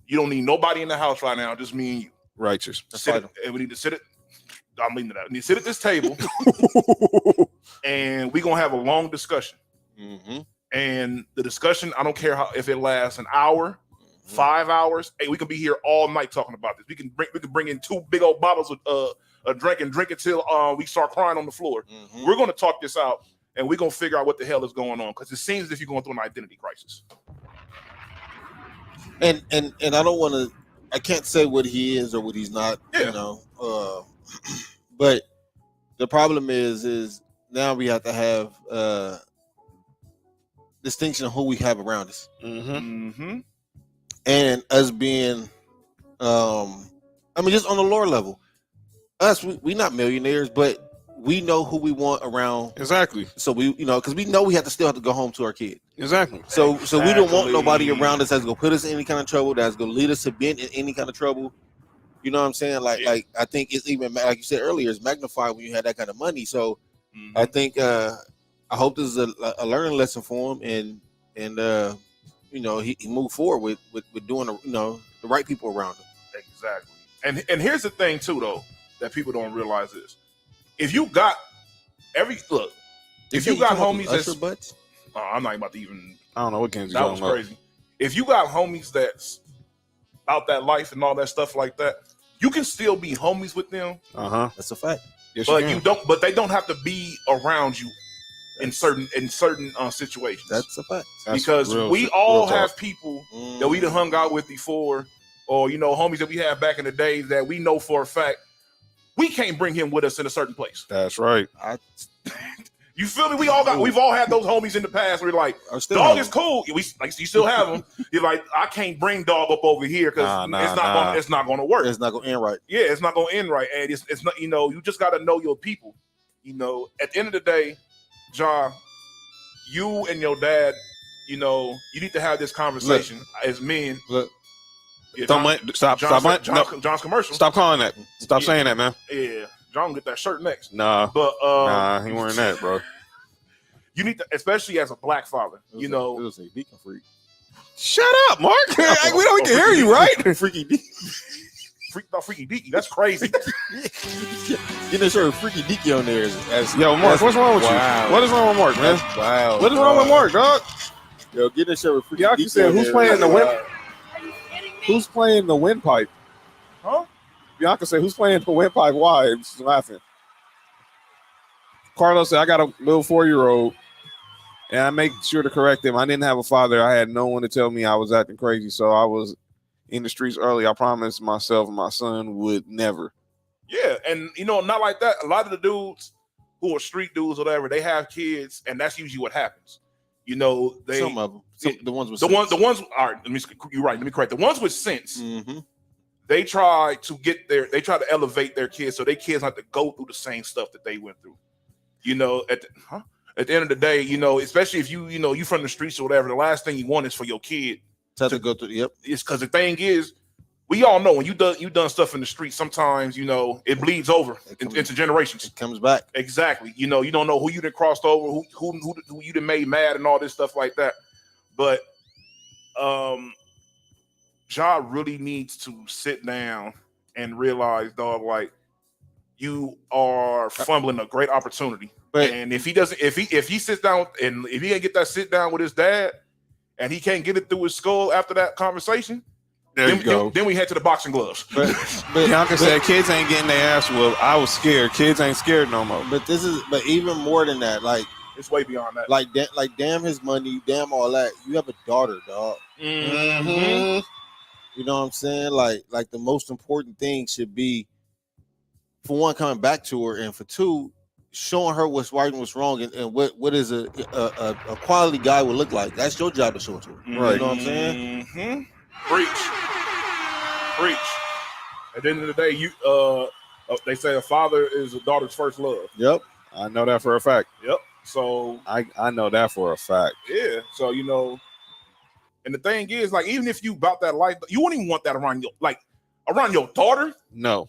C: you don't need nobody in the house right now, just me and you.
B: Righteous.
C: And we need to sit at I'm leaving that. We need to sit at this table and we're gonna have a long discussion.
D: Mm-hmm.
C: And the discussion, I don't care if it lasts an hour, 5 hours. Hey, we can be here all night talking about this. We can bring in 2 big old bottles of a drink and drink until we start crying on the floor. Mm-hmm. We're going to talk this out and we're going to figure out what the hell is going on, because it seems as if you're going through an identity crisis.
D: And I don't want to. I can't say what he is or what he's not.
C: Yeah.
D: But the problem is now we have to have distinction of who we have around us, and us being, I mean, just on the lower level, us we not millionaires, but we know who we want around.
B: Exactly.
D: So we, because we know we still have to go home to our kid.
B: Exactly.
D: So we don't want nobody around us that's gonna put us in any kind of trouble, that's gonna lead us to being in any kind of trouble. You know what I'm saying? Like I think it's even, like you said earlier, it's magnified when you have that kind of money. So I think I hope this is a learning lesson for him, and he moved forward with doing the right people around him.
C: Exactly. And here's the thing too, though, that people don't realize is, if you got if you got homies that's
D: butts,
C: I'm not about to even.
B: I don't know what Kenzie
C: that was crazy. If you got homies that's about that life and all that stuff like that, you can still be homies with them.
D: That's a fact.
B: Yes,
C: but you don't. But they don't have to be around you in certain situations.
D: That's a fact.
C: Because we all have people that we done hung out with before, or homies that we had back in the days that we know for a fact we can't bring him with us in a certain place.
B: That's right.
C: You feel me? We've all had those homies in the past where you're like, dog is cool. You still have them. You're like, I can't bring dog up over here because it's not going to work.
D: It's not going to end right.
C: Yeah, it's not going to end right. And it's not, you just got to know your people. At the end of the day, John, you and your dad, you need to have this conversation as men.
B: Look.
C: Yeah,
B: Stop.
C: John's commercial.
B: Stop calling that. Stop saying that, man.
C: Yeah. John get that shirt next.
B: Nah.
C: But
B: he wearing that, bro.
C: You need to, especially as a black father,
D: it was a deacon freak.
B: Shut up, Mark. We don't get to hear you, right?
D: Freaky deacon.
C: Freaky deaky. That's crazy.
D: Get that shirt Freaky deaky on there.
B: Yo, Mark, what's wrong with you? What is wrong with Mark, man?
D: Wow.
B: What is wrong with Mark, dog?
D: Yo, get that shirt with Freaky
B: Bianca
D: deaky
B: said,
D: on
B: who's
D: there.
B: playing the wind?
A: Are you kidding me?
B: Who's playing the windpipe?
C: Huh?
B: Bianca said, who's playing the windpipe? Why? She's laughing. Carlos said, I got a little 4-year-old, and I make sure to correct him. I didn't have a father. I had no one to tell me I was acting crazy, so I was in the streets early. I promised myself and my son would never.
C: Yeah, and not like that. A lot of the dudes who are street dudes or whatever, they have kids, and that's usually what happens.
D: Some of them. The ones with sense.
C: The ones. All right, you're right. Let me correct. The ones with sense.
D: Mm-hmm.
C: They try to elevate their kids so their kids have to go through the same stuff that they went through. At the end of the day, especially if you from the streets or whatever, the last thing you want is for your kid
D: to go through. Yep.
C: It's because the thing is, we all know when you done stuff in the street, sometimes it bleeds over into generations.
D: It comes back.
C: Exactly. You don't know who you done crossed over, who you done made mad, and all this stuff like that. But Ja really needs to sit down and realize, dog, like, you are fumbling a great opportunity.
D: But,
C: and if he sits down and if he can't get that sit down with his dad and he can't get it through his skull after that conversation, then we head to the boxing gloves.
B: But Bianca said kids ain't getting their ass whooped. I was scared. Kids ain't scared no more.
D: But even more than that, like,
C: it's way beyond that.
D: Like damn his money, damn all that. You have a daughter, dog.
C: Mm-hmm.
D: You know what I'm saying? Like the most important thing should be, for one, coming back to her, and for two, showing her what's right and what's wrong, and what is a quality guy would look like. That's your job to show it to her.
C: Mm-hmm.
D: Right? You know what I'm saying?
C: Mm-hmm. Preach. At the end of the day, they say a father is a daughter's first love.
B: Yep, I know that for a fact.
C: Yep. So
B: I know that for a fact.
C: Yeah. So and the thing is, like, even if you about that life, you wouldn't even want that around your daughter.
B: No.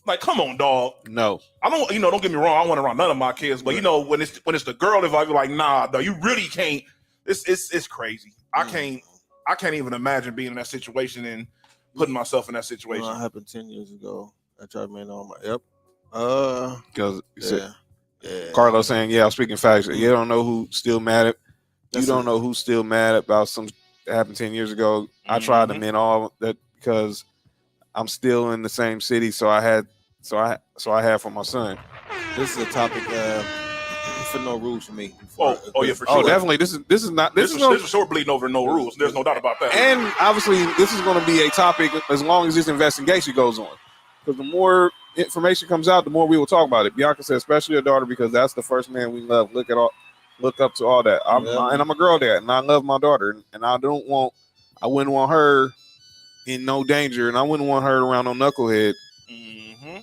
C: Like, come on, dog.
B: No.
C: I don't. Don't get me wrong. I don't want around none of my kids, but when it's the girl, if I be like, nah, dog, you really can't. It's crazy. I can't even imagine being in that situation and putting myself in that situation.
D: That happened 10 years ago. I tried to on my
B: because
D: yeah.
B: Carlos saying, I'm speaking facts. You don't know who's still mad at. You don't know who's still mad about some that happened 10 years ago. I tried to mend all that because I'm still in the same city, so I had for my son.
D: This is a topic for no rules for me.
C: For sure.
B: Oh, definitely. This is not. This is
C: for sure bleeding over no rules. There's no doubt about that.
B: And obviously, this is going to be a topic as long as this investigation goes on. because the more information comes out, the more we will talk about it. Bianca said, especially your daughter, because that's the first man we love. Look up to all that. And I'm a girl dad, and I love my daughter, and I wouldn't want her in no danger, and I wouldn't want her around no knucklehead.
C: Mm-hmm.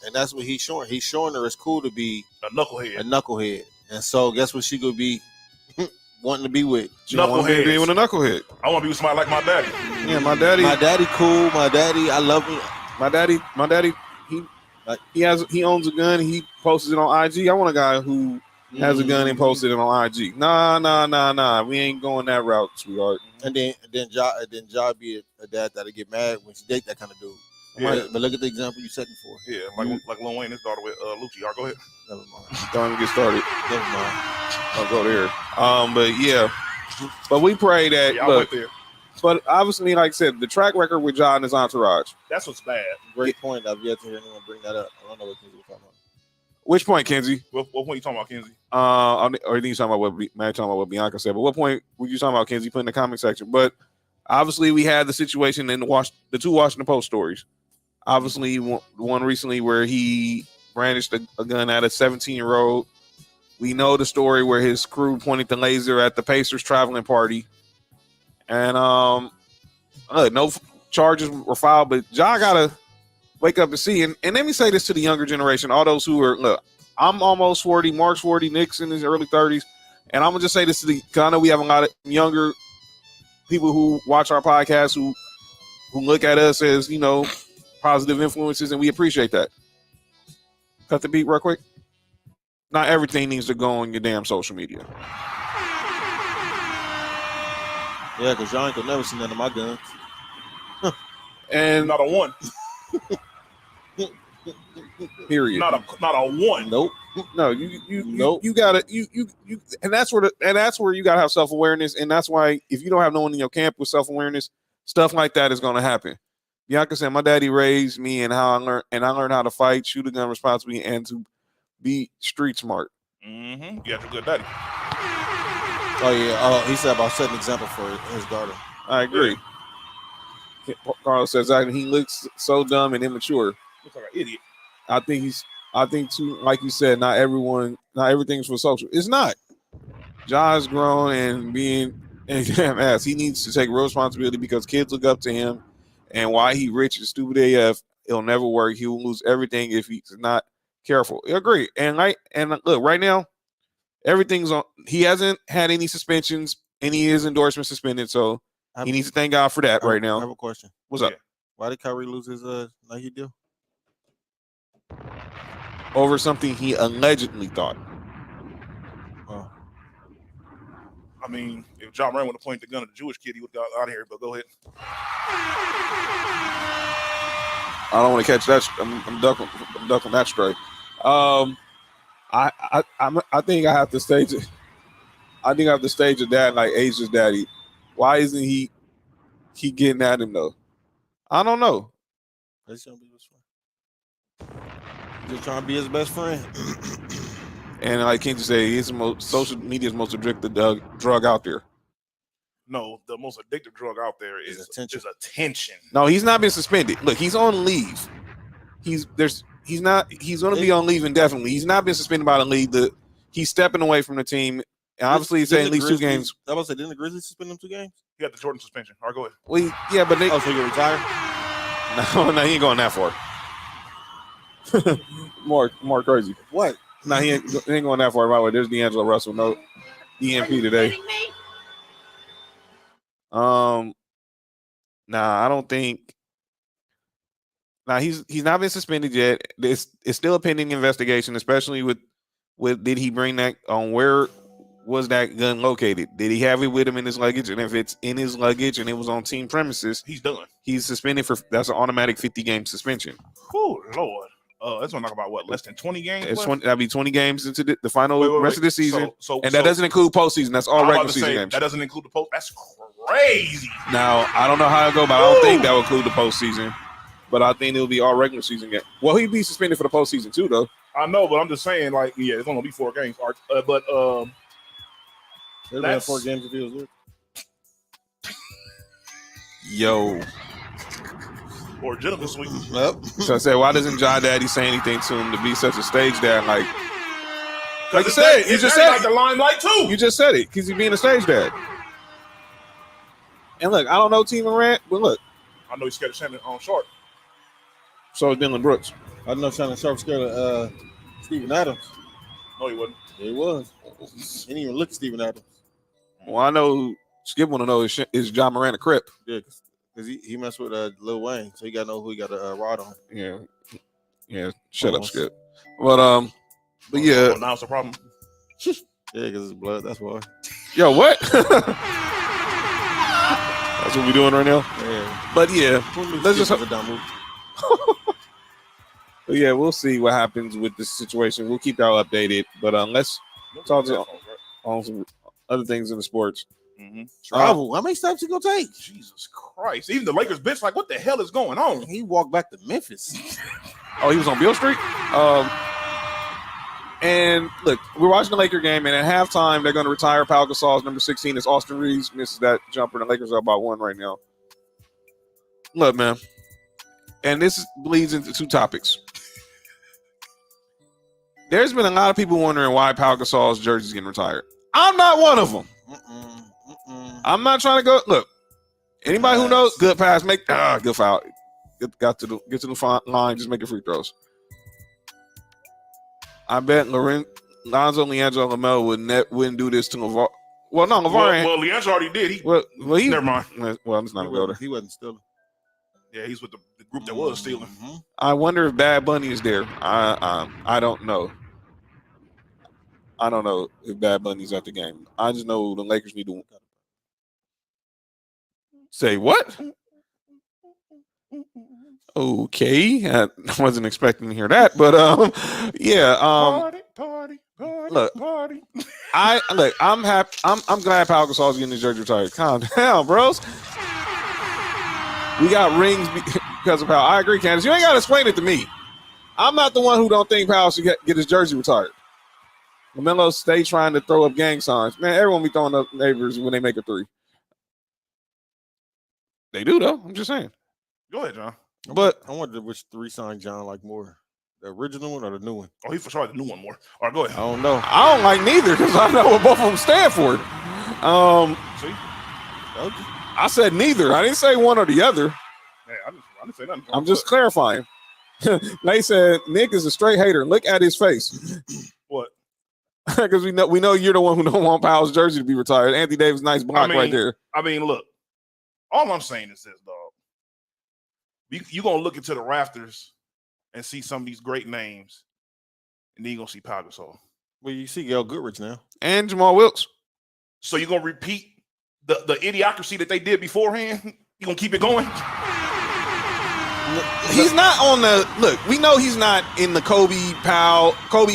D: And that's what he's showing. He's showing her it's cool to be
C: a knucklehead.
D: And so guess what she could be wanting to be with?
B: She don't want to be with a knucklehead.
C: I want to be with somebody like my daddy.
B: Yeah, my daddy
D: cool. My daddy, I love him.
B: My daddy, he owns a gun. He posts it on IG. I want a guy who has a gun and posts it on IG. Nah. We ain't going that route, sweetheart.
D: And then Ja be a dad that'll get mad when she date that kind of dude.
C: Yeah.
D: But look at the example you setting for.
C: Yeah, like Lil Wayne, his daughter with Lucci. All right, go ahead.
D: Never mind.
B: Don't even get started.
D: Never mind.
B: I'll go there. But yeah. But we pray that.
C: Yeah, I went there.
B: But obviously, like I said, the track record with Ja and his entourage.
C: That's what's bad.
D: Great point. I've yet to hear anyone bring that up. I don't know what Kenzie was talking about.
B: Which point, Kenzie?
C: What point you talking about, Kenzie?
B: Or you talking about what Bianca said? But what point were you talking about, Kenzie? Put in the comment section. But obviously, we had the situation in the two Washington Post stories. Obviously, one recently where he brandished a gun at a 17-year-old. We know the story where his crew pointed the laser at the Pacers traveling party. And no charges were filed, but Ja gotta wake up and see. And let me say this to the younger generation, all those who are, look, I'm almost 40, Mark's 40, Nick's in his early 30s. And I'm gonna just say this because I know we have a lot of younger people who watch our podcast who look at us as, positive influences, and we appreciate that. Cut the beat real quick. Not everything needs to go on your damn social media.
D: Yeah, because y'all ain't gonna never see none of my guns.
B: And
C: not a one.
B: Period.
C: Not a one.
D: Nope.
B: No, you gotta and that's where you gotta have self-awareness, and that's why if you don't have no one in your camp with self-awareness, stuff like that is gonna happen. Bianca said, my daddy raised me and I learned how to fight, shoot a gun responsibly, and to be street smart.
C: Mm-hmm. You got a good daddy.
D: Oh yeah. He said about setting an example for his daughter.
B: I agree. Carlos says he looks so dumb and immature.
C: Looks like an idiot.
B: I think too, like you said, not everything's for social. It's not. John's grown and being a damn ass. He needs to take real responsibility because kids look up to him. And why he rich and stupid AF, it'll never work. He will lose everything if he's not careful. I agree. And look, right now, everything's on. He hasn't had any suspensions, any of his endorsements suspended. So he needs to thank God for that right now.
D: I have a question.
B: What's up?
D: Why did Kyrie lose his Nike deal?
B: Over something he allegedly thought.
D: Oh.
C: I mean, if John Morant would have pointed the gun at the Jewish kid, he would have got out of here. But go ahead.
B: I don't want to catch that. I'm ducking that straight. I think I have to stage it. I think I have to stage a dad like Asia's daddy. Why isn't he getting at him though? I don't know.
D: He's trying to be his friend. Just trying to be his best friend.
B: And like Kenji said, he's social media's most addictive drug out there.
C: No, the most addictive drug out there is attention.
B: No, he's not been suspended. Look, he's on leave. He's going to be on leave indefinitely. He's not been suspended by the league. He's stepping away from the team. And obviously, he's saying at least 2 games.
D: I was about to say, didn't the Grizzlies suspend him 2 games?
C: He got the Jordan suspension. All right, go ahead.
B: Well, yeah, but
D: so you're retired?
B: No, he ain't going that far. more crazy.
D: What?
B: No, he ain't going that far. By the way, there's D'Angelo Russell. No EMP today. Nah, I don't think. Nah, he's not been suspended yet. It's still a pending investigation, especially with did he bring that on where was that gun located? Did he have it with him in his luggage? And if it's in his luggage and it was on team premises,
C: he's done.
B: He's suspended that's an automatic 50-game suspension.
C: Oh Lord. That's gonna talk about what, less than 20 games?
B: That'll be 20 games into the final rest of the season. And that doesn't include postseason. That's all regular season games.
C: That doesn't include the post. That's crazy.
B: Now, I don't know how it go, but I don't think that will include the postseason. But I think it'll be all regular season games. Well, he'd be suspended for the postseason too, though.
C: I know, but I'm just saying, like, yeah, it's only be 4 games. But
D: that's 4 games if he was there.
B: Yo.
C: or gentleman suite.
D: Yep.
B: So I said, why doesn't John Daddy say anything to him to be such a stage dad? Like you
C: Because
B: said, you just said
C: like the limelight too.
B: you just said it because he's being a stage dad. And look, I don't know T. Morant, but look,
C: I know he's scared of Shannon on short.
B: so is Dylan Brooks.
D: I know Shannon Sharp scared of Steven Adams.
C: No, he wasn't.
D: Yeah, he was. He didn't even look at Steven Adams.
B: Well, I know Skip want to know is John Morant a Crip?
D: Yeah, because he messed with Lil Wayne, so he got to know who he got a rod on.
B: Yeah. Shut up,
D: Almost.
B: Skip. But yeah.
C: Well, now it's a problem.
D: Yeah, because it's blood. That's why.
B: Yo, what? That's what we doing right now.
D: Yeah.
B: But yeah, let's just.
D: a dumb move.
B: But yeah, we'll see what happens with this situation. We'll keep y'all updated. But let's talk on some other things in the sports.
C: Mm-hmm.
D: Travel. How many steps he gonna take?
C: Jesus Christ! Even the Lakers bench, like, what the hell is going on?
D: He walked back to Memphis.
B: Oh, he was on Beale Street. And look, we're watching the Laker game, and at halftime, they're going to retire Pau Gasol's number 16 as Austin Reeves misses that jumper. The Lakers are about 1 right now. Look, man, and this bleeds into 2 topics. There's been a lot of people wondering why Pau Gasol's jersey is getting retired. I'm not one of them. I'm not trying to go. Look, anybody who knows, good pass, make good foul. Get to the line, just making free throws. I bet Lonzo Leandro Lamelo wouldn't do this to LeVar. Well, no, LeVar.
C: Well, Leandro already did. He never mind.
B: Well, it's not a builder.
D: He wasn't stealing.
C: Yeah, he's with the group that was stealing.
D: Mm-hmm.
B: I wonder if Bad Bunny is there. I don't know. I don't know if Bad Bunny's at the game. I just know the Lakers need to say what? Okay, I wasn't expecting to hear that, but yeah.
C: Party.
B: Look, I'm happy. I'm glad Pau Gasol's getting his jersey retired. Calm down, bros. We got rings because of Pau. I agree, Candace. You ain't got to explain it to me. I'm not the one who don't think Pau should get his jersey retired. LaMelo stay trying to throw up gang signs. Man, everyone be throwing up neighbors when they make a 3. They do, though. I'm just saying.
C: Go ahead, John.
B: But
D: I wonder which 3 sign John like more, the original one or the new one.
C: Oh, he for sure the new one more. All right, go ahead.
D: I don't know.
B: I don't like neither because I know what both of them stand for.
C: See,
B: I said neither. I didn't say one or the other.
C: hey, I didn't say nothing.
B: I'm just clarifying. They said Nick is a straight hater. Look at his face.
C: What?
B: Because we know you're the one who don't want Powell's jersey to be retired. Anthony Davis, nice block right there.
C: I mean, look. All I'm saying is this, dog. You're going to look into the rafters and see some of these great names, and then you're going to see Pau Gasol.
D: Well, you see Gail Goodrich now.
B: And Jamal Wilkes.
C: So you're going to repeat the idiocracy that they did beforehand? You're going to keep it going?
B: He's not on the – look, we know he's not in the Kobe,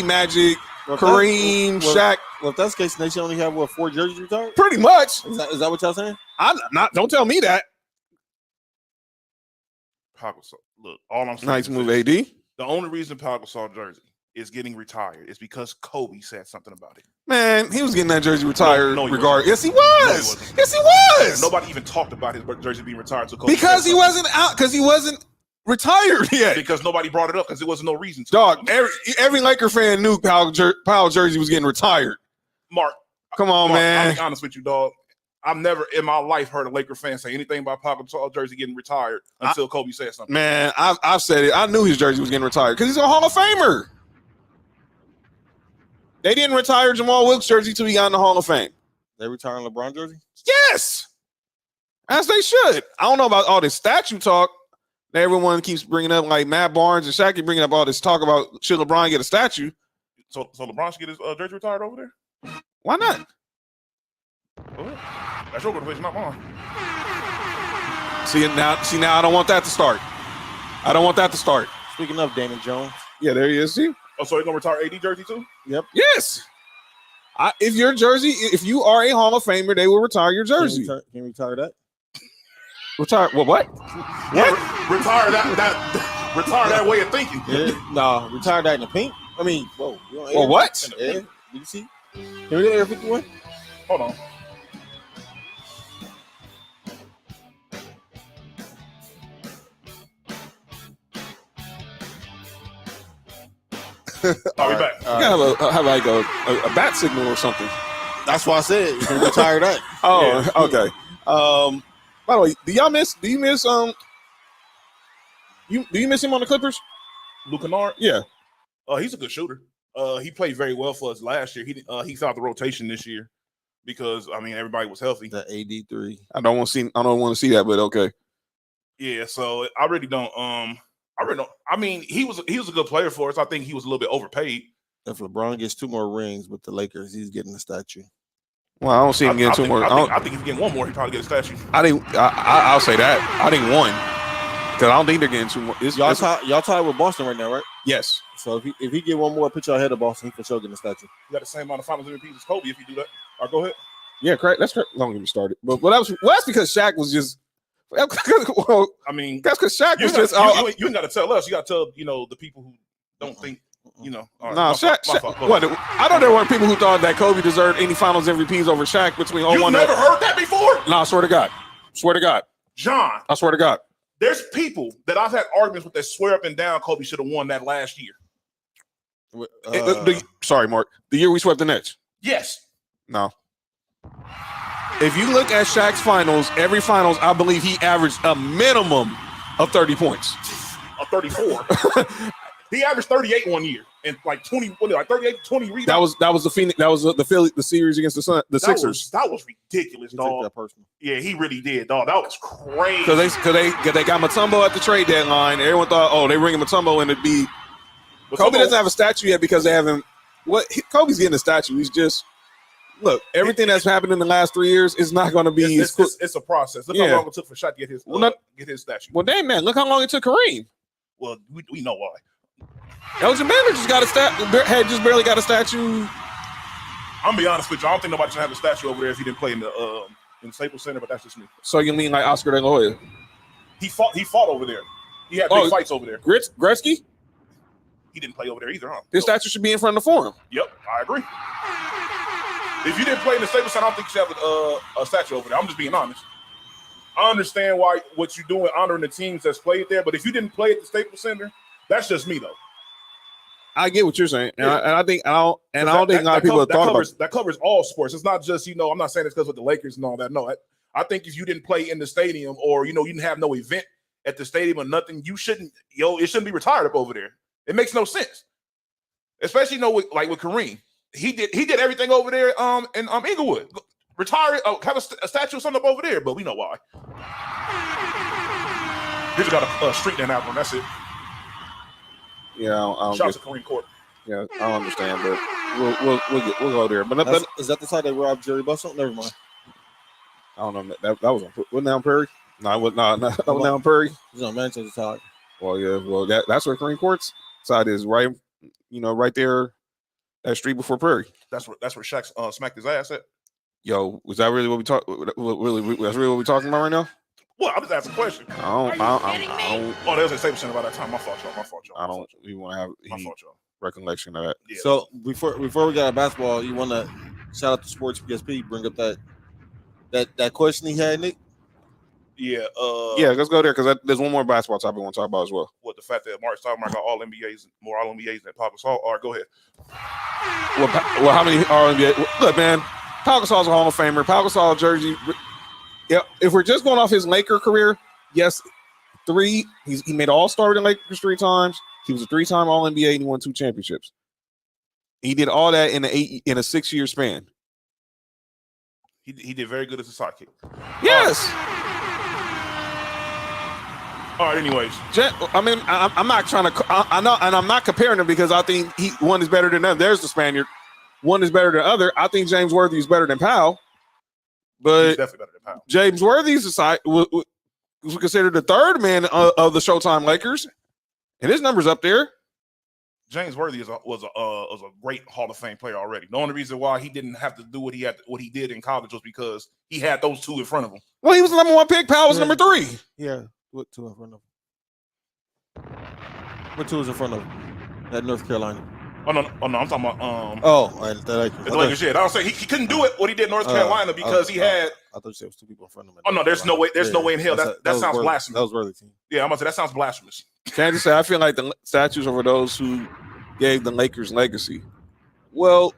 B: Magic, Kareem, Shaq.
D: Well, if that's the case, they should only have, 4 jerseys retired?
B: Pretty much.
D: Is that what y'all saying?
B: I'm not – don't tell me that.
C: Pau Gasol. Look, all I'm saying
B: Nice
C: is
B: move,
C: this.
B: AD.
C: The only reason Pau Gasol jersey is getting retired is because Kobe said something about it.
B: Man, he was getting that jersey retired
C: No, he
B: regardless. Yes, he
C: No, he
B: was.
C: wasn't.
B: Yes, he was.
C: Nobody even talked about his jersey being retired until Kobe
B: Because
C: said
B: he
C: something.
B: wasn't out. Because he wasn't retired yet.
C: Because nobody brought it up because there wasn't no reason to.
B: Dog, every Laker fan knew Powell jersey was getting retired.
C: Mark,
B: Come on,
C: Mark,
B: man.
C: I'll be honest with you, dog. I've never in my life heard a Laker fan say anything about Pau Gasol jersey getting retired until Kobe said something.
B: Man, I've said it. I knew his jersey was getting retired because he's a Hall of Famer. They didn't retire Jamal Wilkes' jersey till he got in the Hall of Fame.
D: They retiring LeBron jersey?
B: Yes, as they should. I don't know about all this statue talk that everyone keeps bringing up, like Matt Barnes and Shaq keep bringing up all this talk about should LeBron get a statue.
C: So LeBron should get his jersey retired over there?
B: Why not?
C: Well, that's your motivation, not mine.
B: See now I don't want that to start. I don't want that to start.
D: Speaking of Daniel Jones.
B: Yeah, there he is. See?
C: Oh, so they're gonna retire AD jersey too?
D: Yep.
B: Yes. If you are a Hall of Famer, they will retire your jersey.
D: Can you retire that?
B: Retire what?
C: Yeah, retire that way of thinking.
D: Yeah. No, retire that in the pink. I mean, whoa.
B: Well, what?
D: Yeah. Did you see? Can we get Air 51?
C: Hold on. Are we back?
B: You gotta have like a bat signal or something.
D: That's why I said you can retire that.
B: Oh, okay. By the way, do you miss do you miss him on the Clippers?
C: Luke Kennard?
B: Yeah.
C: He's a good shooter. He played very well for us last year. He found the rotation this year because I mean everybody was healthy.
D: The AD3.
B: I don't want to see that, but okay.
C: Yeah, so I really don't. I mean, he was a good player for us. I think he was a little bit overpaid.
D: If LeBron gets 2 more rings with the Lakers, he's getting a statue.
B: Well, I don't see him getting 2 more.
C: I think if he's getting 1 more, he probably get a statue.
B: I'll say that. I think 1 because I don't think they're getting 2 more.
D: Y'all tied with Boston right now, right?
B: Yes.
D: So if he get 1 more, put y'all ahead of Boston, he for sure getting a statue.
C: You got the same amount of Finals MVPs as Kobe if you do that. All right, go ahead.
B: Yeah, correct. That's correct. Don't get me started. But that's because Shaq was just. Well,
C: I mean,
B: that's because Shaq was just.
C: You ain't got to tell us. You got to tell the people who don't think. All right,
B: Shaq. What? I know there weren't people who thought that Kobe deserved any Finals MVPs over Shaq between 01
C: You never heard that before?
B: No, I swear to God.
C: John.
B: I swear to God.
C: There's people that I've had arguments with that swear up and down Kobe should have won that last year.
B: Sorry, Mark. The year we swept the Nets.
C: Yes.
B: No. If you look at Shaq's finals, every finals, I believe he averaged a minimum of 30 points.
C: 34. He averaged 38 one year and like 20, 38, 20 rebounds.
B: That was the Phoenix. That was the series against the Sixers.
C: That was ridiculous, dog.
D: That personal.
C: Yeah, he really did, dog. That was crazy.
B: Because they got Mutombo at the trade deadline. Everyone thought, oh, they bringing Mutombo in to be. Kobe doesn't have a statue yet because they haven't. Kobe's getting a statue. He's just. Look, everything that's happened in the last 3 years is not going to be.
C: It's a process. Look how long it took for Shaq to get his statue.
B: Well, damn man, look how long it took Kareem.
C: Well, we know why.
B: Elgin Baylor just got just barely got a statue.
C: I'm gonna be honest with you. I don't think nobody should have a statue over there if he didn't play in the Staples Center, but that's just me.
B: So you mean like Oscar De La Hoya?
C: He fought over there. He had big fights over there.
B: Gretzky?
C: He didn't play over there either, huh?
B: His statue should be in front of the Forum.
C: Yep, I agree. If you didn't play in the Staples Center, I don't think you should have a statue over there. I'm just being honest. I understand what you're doing, honoring the teams that's played there, but if you didn't play at the Staples Center, that's just me though.
B: I get what you're saying, and I don't think a lot of people have thought about
C: that covers all sports. It's not just I'm not saying it's because of the Lakers and all that. No, I think if you didn't play in the stadium or you didn't have no event at the stadium or nothing, you shouldn't it shouldn't be retired up over there. It makes no sense, especially with Kareem. He did everything over there in Inglewood. Retire, have a statue or something up over there, but we know why. He just got a street in that one. That's it.
B: Yeah, I don't
C: Shout out to Kareem Court.
B: Yeah, I don't understand, but we'll go there. But
D: is that the side that robbed Jerry Bussell? Never mind.
B: I don't know. That was wasn't that on Prairie? No, it was not. That was on Prairie.
D: It's on Manchester side.
B: Well, yeah. Well, that's where Kareem Court's side is, right? Right there, that street before Prairie.
C: That's where Shaq smacked his ass at.
B: Yo, was that really what we talk? That's really what we're talking about right now?
C: Well, I'm just asking a question.
B: I don't.
C: Oh, there was a Staples Center by that time. My fault, y'all.
B: I don't even want to have any recollection of that.
C: Yeah.
D: So before we got basketball, you want to shout out to Sports PSP, bring up that question he had, Nick?
C: Yeah.
B: Yeah, let's go there because there's one more basketball topic I want to talk about as well.
C: What, the fact that Mark Stoudemire got more All NBAs than Pau Gasol? All right, go ahead.
B: Well, how many All NBA? Look, man, Pau Gasol's a Hall of Famer. Pau Gasol jersey. Yeah, if we're just going off his Laker career, yes, 3. He made All-Star with the Lakers 3 times. He was a 3-time All NBA and he won 2 championships. He did all that in a 6-year span.
C: He did very good as a sidekick.
B: Yes.
C: All right. Anyways,
B: I mean, I'm not trying to. I know, and I'm not comparing them because I think one is better than them. There's the Spaniard. One is better than the other. I think James Worthy is better than Powell. But
C: he's definitely better than Powell.
B: James Worthy is considered the 3rd man of the Showtime Lakers, and his number's up there.
C: James Worthy was a great Hall of Fame player already. The only reason why he didn't have to do what he did in college was because he had those 2 in front of him.
B: Well, he was the number 1 pick. Powell was number 3.
D: Yeah, what 2 in front of him? What 2 is in front of him? At North Carolina.
C: Oh no, I'm talking about
D: the Lakers.
C: The Lakers. Yeah, I don't say he couldn't do it what he did in North Carolina because he had.
D: I thought you said it was 2 people in front of him.
C: Oh no, there's no way. There's no way in hell. That sounds blasphemous.
D: That was Worthy team.
C: Yeah, I'm gonna say that sounds blasphemous.
B: Can I just say I feel like the statues are for those who gave the Lakers legacy. Well,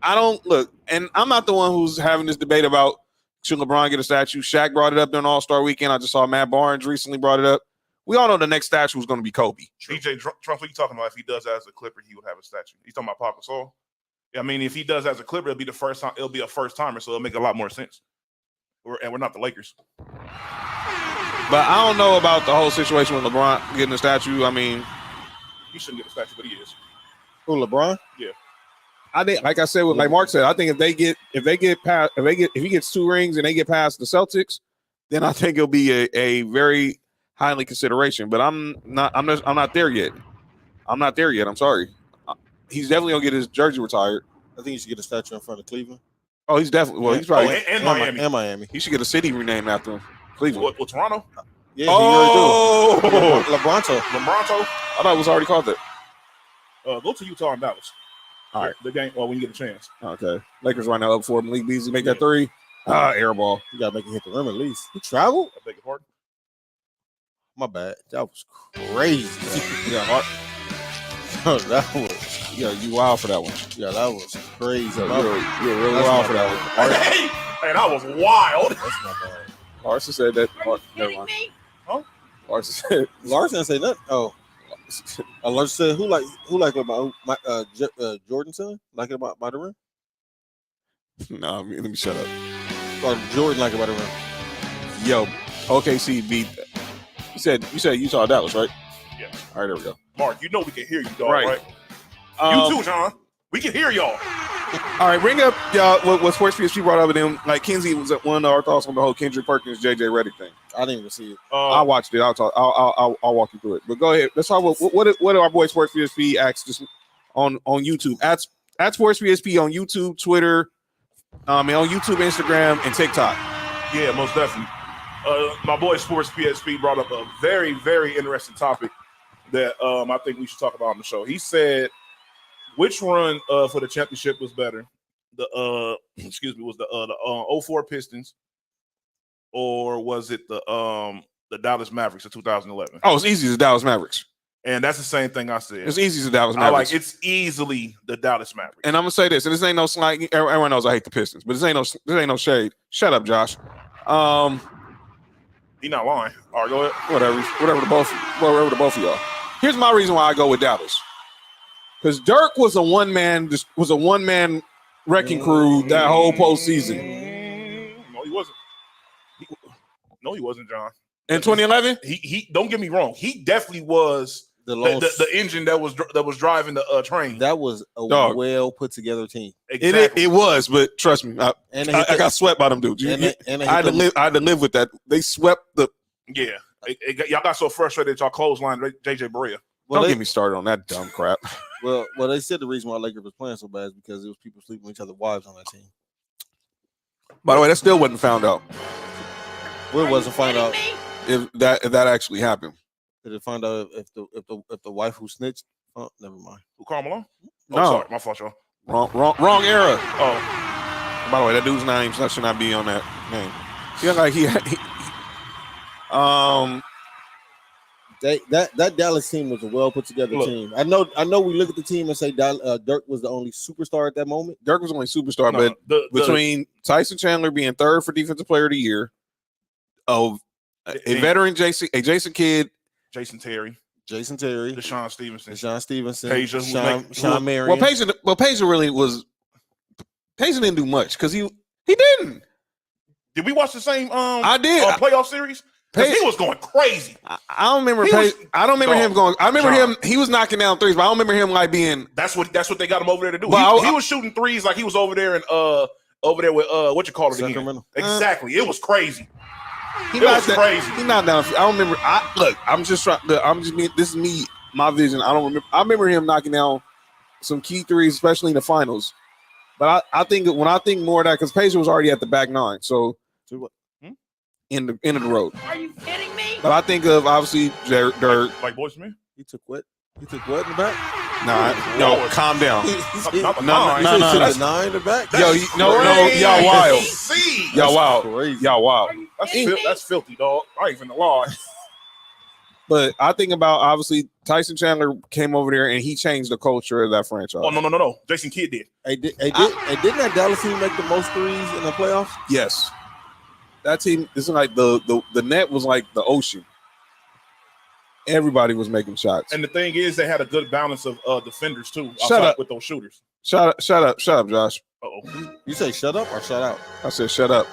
B: I don't look, and I'm not the one who's having this debate about should LeBron get a statue. Shaq brought it up during All-Star Weekend. I just saw Matt Barnes recently brought it up. We all know the next statue is going to be Kobe.
C: DJ Trump, what you talking about? If he does that as a Clipper, he would have a statue. He's talking about Papa Gasol. Yeah, I mean, if he does as a Clipper, it'll be the first time. It'll be a first timer, so it'll make a lot more sense. And we're not the Lakers.
B: But I don't know about the whole situation with LeBron getting a statue. I mean,
C: he shouldn't get a statue, but he is.
D: Who, LeBron?
C: Yeah.
B: I think, like I said, like Mark said, I think if he gets 2 rings and they get past the Celtics, then I think it'll be a very highly consideration. But I'm not there yet. I'm not there yet. I'm sorry. He's definitely gonna get his jersey retired.
D: I think he should get a statue in front of Cleveland.
B: Oh, he's definitely. Well, he's probably
C: and Miami.
D: And Miami.
B: He should get a city renamed after him. Cleveland.
C: What Toronto?
D: Yeah,
B: oh,
D: he already do. LeBronto.
B: I thought it was already called that.
C: Go to Utah and Dallas.
B: All right.
C: The game. Well, when you get a chance.
B: Okay. Lakers right now up 4. Malik Beasley make that 3. Air ball.
D: You gotta make it hit the rim at least. He traveled?
C: I beg your pardon.
D: My bad. That was crazy.
B: Yeah,
D: that was.
B: Yeah, you wild for that one.
D: Yeah, that was crazy.
B: You're really wild for that one.
C: Hey, that was wild.
D: That's not bad.
B: Larson said that.
A: Are you
B: Never
A: kidding
B: mind.
A: me?
B: Larson said.
D: Larson didn't say nothing. Oh, Larson said who like about Jordan's son? Like it about by the rim?
B: No, let me shut up.
D: Or Jordan like it by the rim?
B: Yo, OKC beat. You said Utah Dallas, right?
C: Yeah.
B: All right, there we go.
C: Mark, you know we can hear you, dog.
B: Right.
C: You too, John. We can hear y'all.
B: All right, bring up y'all what Sports PSP brought up with him. Like Kinsey was one of our thoughts on the whole Kendrick Perkins, JJ Redick thing.
D: I didn't even see it.
B: I watched it. I'll talk. I'll walk you through it. But go ahead. Let's talk about what do our boy Sports PSP asked just on YouTube at Sports PSP on YouTube, Twitter, on YouTube, Instagram, and TikTok.
C: Yeah, most definitely. My boy Sports PSP brought up a very, very interesting topic that I think we should talk about on the show. He said, which run for the championship was better? The was the 04 Pistons, or was it the Dallas Mavericks of 2011?
B: Oh, it's easy as the Dallas Mavericks.
C: And that's the same thing I said.
B: It's easy as the Dallas Mavericks.
C: It's easily the Dallas Mavericks.
B: And I'm gonna say this, and this ain't no slang. Everyone knows I hate the Pistons, but this ain't no shade. Shut up, Josh.
C: He not lying. All right, go ahead.
B: Whatever the both of y'all. Here's my reason why I go with Dallas. Because Dirk was a one man wrecking crew that whole postseason.
C: No, he wasn't. No, he wasn't, John.
B: In 2011,
C: he don't get me wrong. He definitely was the engine that was driving the train.
D: That was a well put together team.
C: Exactly.
B: It was, but trust me, I got swept by them dudes. I had to live with that. They swept the.
C: Yeah, y'all got so frustrated y'all clotheslined JJ Barea.
B: Don't get me started on that dumb crap.
D: Well, they said the reason why Lakers was playing so bad is because it was people sleeping with each other's wives on that team.
B: By the way, that still wasn't found out.
D: Where wasn't found out
B: if that actually happened?
D: Did it find out if the wife who snitched? Oh, never mind.
C: Who, Karl Malone?
B: No,
C: sorry, my fault, y'all.
B: Wrong era.
C: Oh,
B: by the way, that dude's name should not be on that name. Yeah, like he
D: that Dallas team was a well put together team. I know. We look at the team and say Dirk was the only superstar at that moment.
B: Dirk was the only superstar, but between Tyson Chandler being third for Defensive Player of the Year, a veteran Jason Kidd,
C: Jason Terry,
D: Deshaun Stevenson,
C: Peja,
D: Sean Marion.
B: Peja really was. Peja didn't do much because he didn't.
C: Did we watch the same?
B: I did
C: playoff series. He was going crazy.
B: I don't remember. I don't remember him going. I remember him. He was knocking down threes, but I don't remember him like being.
C: That's what they got him over there to do.
B: Well,
C: he was shooting threes like he was over there and over there with what you call it again? Exactly. It was crazy. It was crazy.
B: He knocked down. I don't remember. I'm just trying. This is me. My vision. I don't remember. I remember him knocking down some key threes, especially in the finals. But I think when I think more of that, because Peja was already at the back nine, so what? In the end of the road.
A: Are you kidding me?
B: But I think of obviously Dirk.
C: Like Boyz II Men?
D: He took what? He took what in the back?
B: No, calm down.
C: No.
D: That's 9 in the back.
B: Y'all wild. Y'all wild.
D: Crazy.
B: Y'all wild.
C: That's filthy, dog. I ain't finna lie.
B: But I think about obviously Tyson Chandler came over there and he changed the culture of that franchise.
C: Oh no. Jason Kidd did.
D: Didn't that Dallas team make the most threes in the playoffs?
B: Yes. That team is like the net was like the ocean. Everybody was making shots.
C: And the thing is, they had a good balance of defenders too.
B: Shut up
C: with those shooters.
B: Shut up, Josh.
D: Uh-oh. You say shut up or shut out?
B: I said shut up.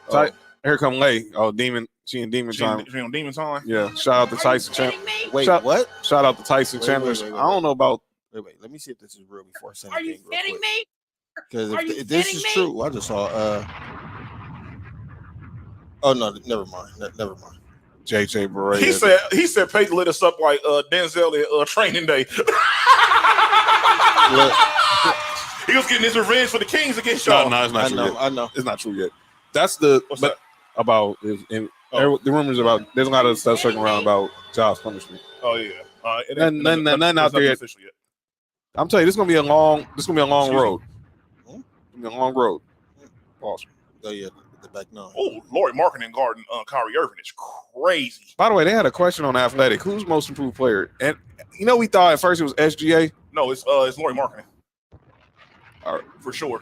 D: Oh.
B: Here come Lay. Oh, Demon. She in Demon time.
C: She on Demon time.
B: Yeah. Shout out to Tyson Chandler.
D: Wait,
B: Shout out to Tyson Chandler.
D: Wait.
B: I don't know about.
D: Wait. Let me see if this is real before I send
A: Are you kidding me?
D: Because
A: Are you
D: if this
A: kidding
D: is
A: me?
D: true, I just saw. Oh no, never mind. Never mind.
B: JJ Barea.
C: He said Peyton lit us up like Denzel in Training Day. He was getting his revenge for the Kings against y'all.
B: No, it's not true yet.
D: I know.
B: It's not true yet. That's the
C: What's that?
B: About the rumors about. There's a lot of stuff circling around about Josh punishment.
C: Oh yeah.
B: None out there yet. I'm telling you, this is gonna be a long road. It's gonna be a long road. Awesome.
D: Oh yeah, the back nine.
C: Oh, Laurie Marketing guarding Kyrie Irving is crazy.
B: By the way, they had a question on Athletic. Who's most improved player? And we thought at first it was SGA.
C: No, it's Laurie Marketing.
B: All right.
C: For sure.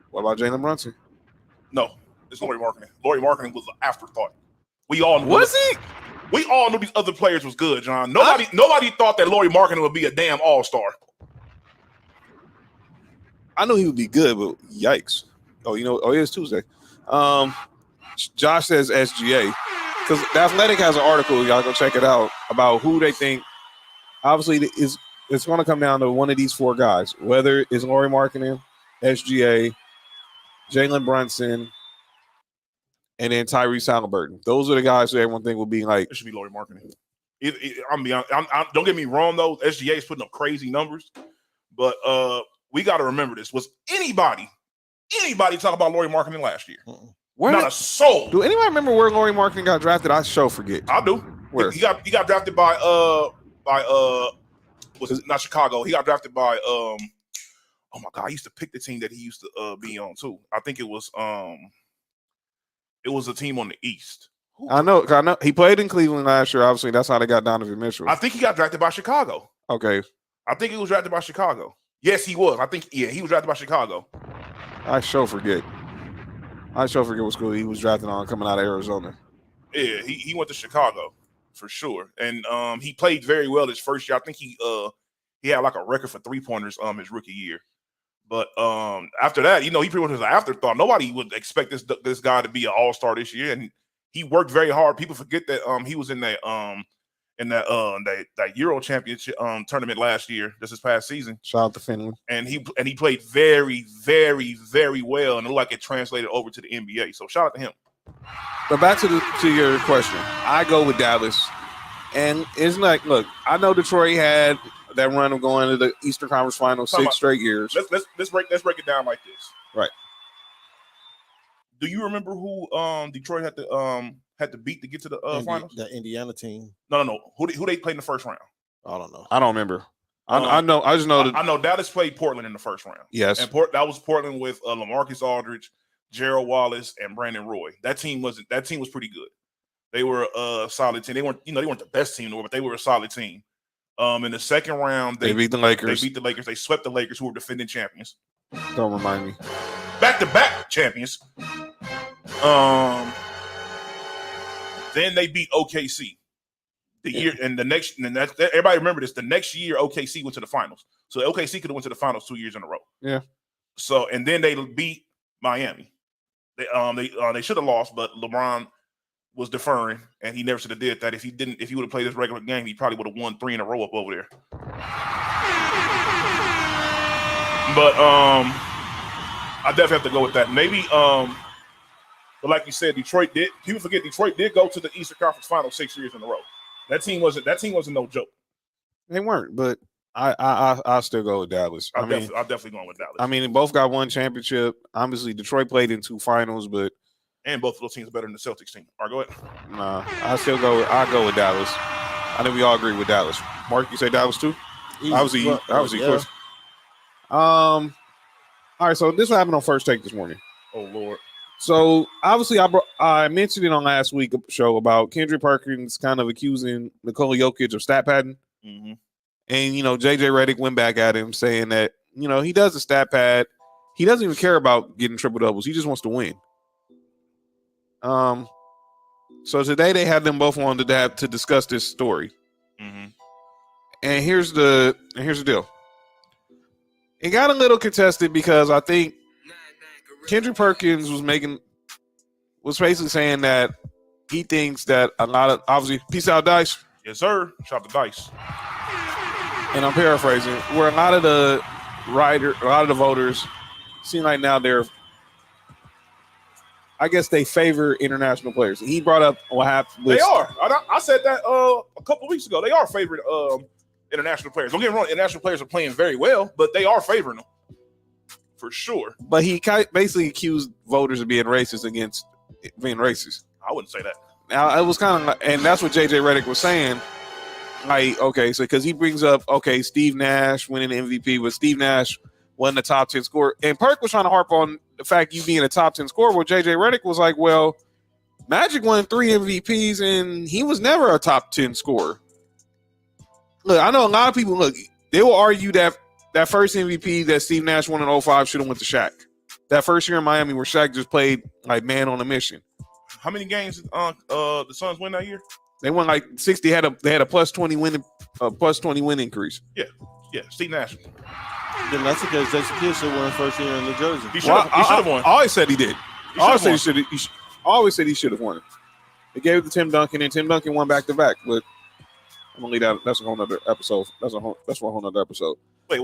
B: What about Jalen Brunson?
C: No, it's Laurie Marketing. Laurie Marketing was an afterthought. We all knew
B: he?
C: We all knew these other players was good, John. Nobody thought that Laurie Marketing would be a damn all-star.
B: I knew he would be good, but yikes. Oh, it's Tuesday. Josh says SGA. Because the Athletic has an article, y'all go check it out, about who they think. Obviously, it's going to come down to one of these four guys, whether it's Laurie Marketing, SGA, Jalen Brunson, and then Tyrese Halliburton. Those are the guys that everyone think will be like.
C: It should be Laurie Marketing. Don't get me wrong, though. SGA is putting up crazy numbers. But we got to remember this. Was anybody talk about Laurie Marketing last year? Not a soul.
B: Do anybody remember where Laurie Marketing got drafted? I forget.
C: I do.
B: Where?
C: He got drafted by not Chicago. He got drafted by oh my God, I used to pick the team that he used to be on too. I think it was a team on the East.
B: I know. He played in Cleveland last year. Obviously, that's how they got Donovan Mitchell.
C: I think he got drafted by Chicago.
B: Okay.
C: I think he was drafted by Chicago. Yes, he was. He was drafted by Chicago.
B: I forget what school he was drafted on coming out of Arizona.
C: Yeah, he went to Chicago for sure. And he played very well his first year. I think he had like a record for 3-pointers his rookie year. But after that, he pretty much was an afterthought. Nobody would expect this guy to be an all-star this year. And he worked very hard. People forget that he was in that Euro Championship tournament last year, this past season.
B: Shout out to Finland.
C: And he played very, very, very well, and it looked like it translated over to the NBA. So shout out to him.
B: But back to your question, I go with Dallas, and it's like, look, I know Detroit had that run of going to the Eastern Conference Finals 6 straight years.
C: Let's break it down like this.
B: Right.
C: Do you remember who Detroit had to beat to get to the finals?
D: The Indiana team.
C: No. Who they played in the first round?
D: I don't know.
B: I don't remember. I know. I just know that.
C: I know Dallas played Portland in the first round.
B: Yes,
C: and that was Portland with LaMarcus Aldridge, Gerald Wallace, and Brandon Roy. That team was pretty good. They were a solid team. They weren't the best team in the world, but they were a solid team. In the second round,
B: they beat the Lakers.
C: They swept the Lakers, who were defending champions.
B: Don't remind me.
C: Back-to-back champions. Then they beat OKC. Everybody remember this. The next year, OKC went to the finals. So OKC could have went to the finals 2 years in a row.
B: Yeah.
C: So and then they beat Miami. They should have lost, but LeBron was deferring, and he never should have did that. If he would have played this regular game, he probably would have won 3 in a row up over there. But I definitely have to go with that. Maybe but like you said, Detroit did. People forget Detroit did go to the Eastern Conference Finals 6 years in a row. That team wasn't no joke.
B: They weren't, but I still go with Dallas.
C: I'm definitely going with Dallas.
B: I mean, both got one championship. Obviously, Detroit played in 2 finals, but
C: both of those teams are better than the Celtics team. All right, go ahead.
B: Nah, I go with Dallas. I think we all agree with Dallas. Mark, you say Dallas too? Obviously, yeah. All right, so this happened on First Take this morning.
C: Oh Lord.
B: So obviously, I mentioned it on last week's show about Kendrick Perkins kind of accusing Nikola Jokic of stat padding,
C: Mm-hmm.
B: and JJ Redick went back at him saying that he does a stat pad. He doesn't even care about getting triple doubles. He just wants to win. So today they had them both on to discuss this story.
C: Mm-hmm.
B: And here's the deal. It got a little contested because I think Kendrick Perkins was basically saying that he thinks that a lot of, obviously, peace out, Dice.
C: Yes, sir. Shout out to Dice.
B: And I'm paraphrasing, where a lot of the voters seem like now I guess they favor international players. He brought up what happened.
C: They are. I said that a couple of weeks ago. They are favoring international players. Don't get me wrong. International players are playing very well, but they are favoring them for sure.
B: But he basically accused voters of being racist against being racist.
C: I wouldn't say that.
B: Now it was kind of, and that's what JJ Redick was saying. Like, okay, so because he brings up, okay, Steve Nash winning the MVP, but Steve Nash wasn't a top 10 scorer, and Perk was trying to harp on the fact you being a top 10 scorer. Where JJ Redick was like, well, Magic won 3 MVPs and he was never a top 10 scorer. Look, I know a lot of people. Look, they will argue that first MVP that Steve Nash won in 2005 should have went to Shaq. That first year in Miami where Shaq just played like man on a mission.
C: How many games did the Suns win that year?
B: They won like 60. They had a plus 20 win increase.
C: Yeah, Steve Nash.
D: Then that's because Jason Kidd should won first year in New Jersey.
C: He should have won.
B: I always said he did. I always said he should have won it. They gave it to Tim Duncan, and Tim Duncan won back to back. But I'm gonna leave that. That's a whole other episode. That's for a whole other episode.
C: Wait.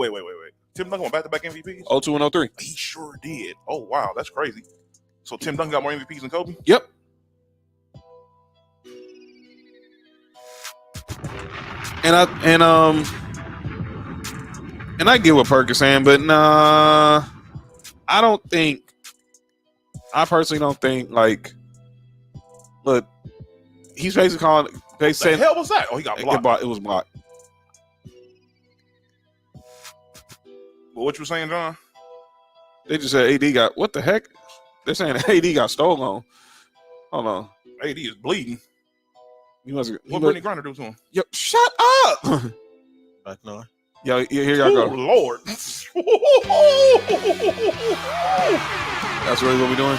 C: Tim Duncan won back to back MVPs.
B: 02 and 03.
C: He sure did. Oh wow, that's crazy. So Tim Duncan got more MVPs than Kobe.
B: Yep. And I get what Perk is saying, but nah, I personally don't think, like, look, he's basically calling, they said,
C: the hell was that? Oh, he got blocked.
B: It was blocked.
C: Well, what you saying, John?
B: They just said AD got, what the heck? They're saying AD got stolen. Hold on.
C: AD is bleeding. What
B: Brittany
C: Griner do to him?
B: Yo, shut up!
D: No.
B: Yo, here y'all go.
C: Oh, Lord.
B: That's really what we're doing?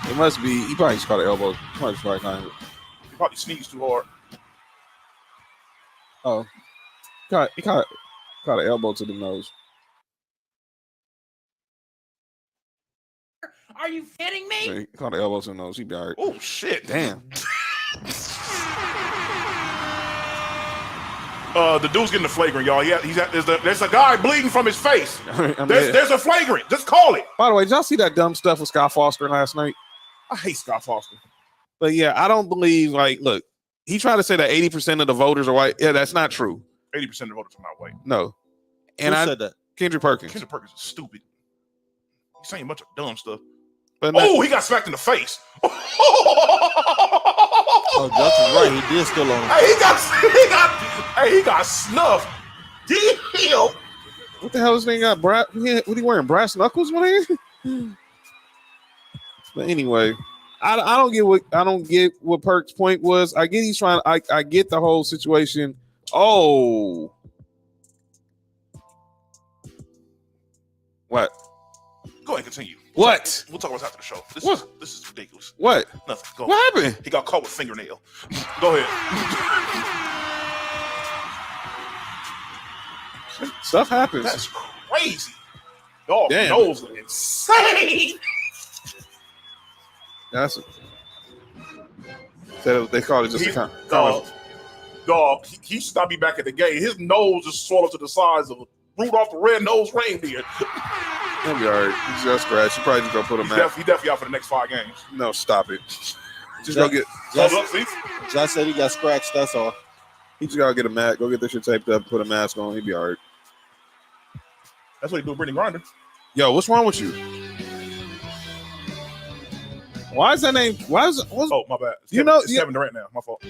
B: It must be. He probably just caught an elbow. He
C: probably sneezed too hard.
B: Oh. He caught an elbow to the nose.
A: Are you kidding me?
B: Yeah, he caught an elbow to the nose. He'd be all right.
C: Oh, shit.
B: Damn.
C: The dude's getting the flagrant, y'all. Yeah, there's a guy bleeding from his face. There's a flagrant. Just call it.
B: By the way, did y'all see that dumb stuff with Scott Foster last night?
C: I hate Scott Foster.
B: But yeah, I don't believe, like, look, he tried to say that 80% of the voters are white. Yeah, that's not true.
C: 80% of the voters are not white.
B: No. And
D: Who said that?
B: Kendrick Perkins.
C: Kendrick Perkins is stupid. He's saying a bunch of dumb stuff.
B: But
C: he got smacked in the face.
D: Oh, Justin's right. He did still on him.
C: He got snuffed. Deal.
B: What the hell is this thing got? What are you wearing? Brass knuckles, man? But anyway, I don't get what Perk's point was. I get he's trying. I get the whole situation. Oh, what?
C: Go ahead, continue.
B: What?
C: We'll talk about this after the show. This is ridiculous.
B: What?
C: Nothing. Go
B: what happened?
C: He got caught with fingernail. Go ahead.
B: Stuff happens.
C: That's crazy. Dog
B: Damn.
C: nose is insane.
B: They called it just a
C: Dog, he should not be back at the game. His nose is swollen to the size of Rudolph the Red-Nosed Reindeer.
B: He'll be all right. He's just scratched. You probably just gonna put him out.
C: He definitely out for the next 5 games.
B: No, stop it. Just go get.
D: Josh said he got scratched. That's all.
B: He just gotta get a mask. Go get this shit taped up. Put a mask on. He'll be all right.
C: That's what he do with Brittany Griner.
B: Yo, what's wrong with you? Why is that name?
C: Oh, my bad. It's Kevin Durant now. My fault.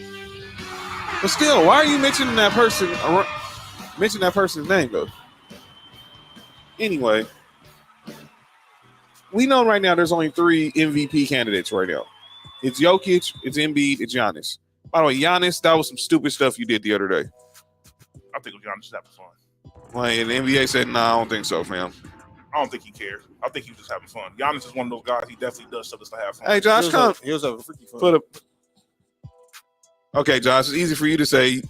B: But still, why are you mentioning that person? Mention that person's name though. Anyway, we know right now there's only 3 MVP candidates right now. It's Jokic, it's Embiid, it's Giannis. By the way, Giannis, that was some stupid stuff you did the other day.
C: I think Giannis is having fun.
B: Like, and the NBA said, "Nah, I don't think so, fam."
C: I don't think he cares. I think he's just having fun. Giannis is one of those guys. He definitely does stuff just to have fun.
B: Hey, Josh, come.
D: He was having freaky fun.
B: Okay, Josh, it's easy for you to say.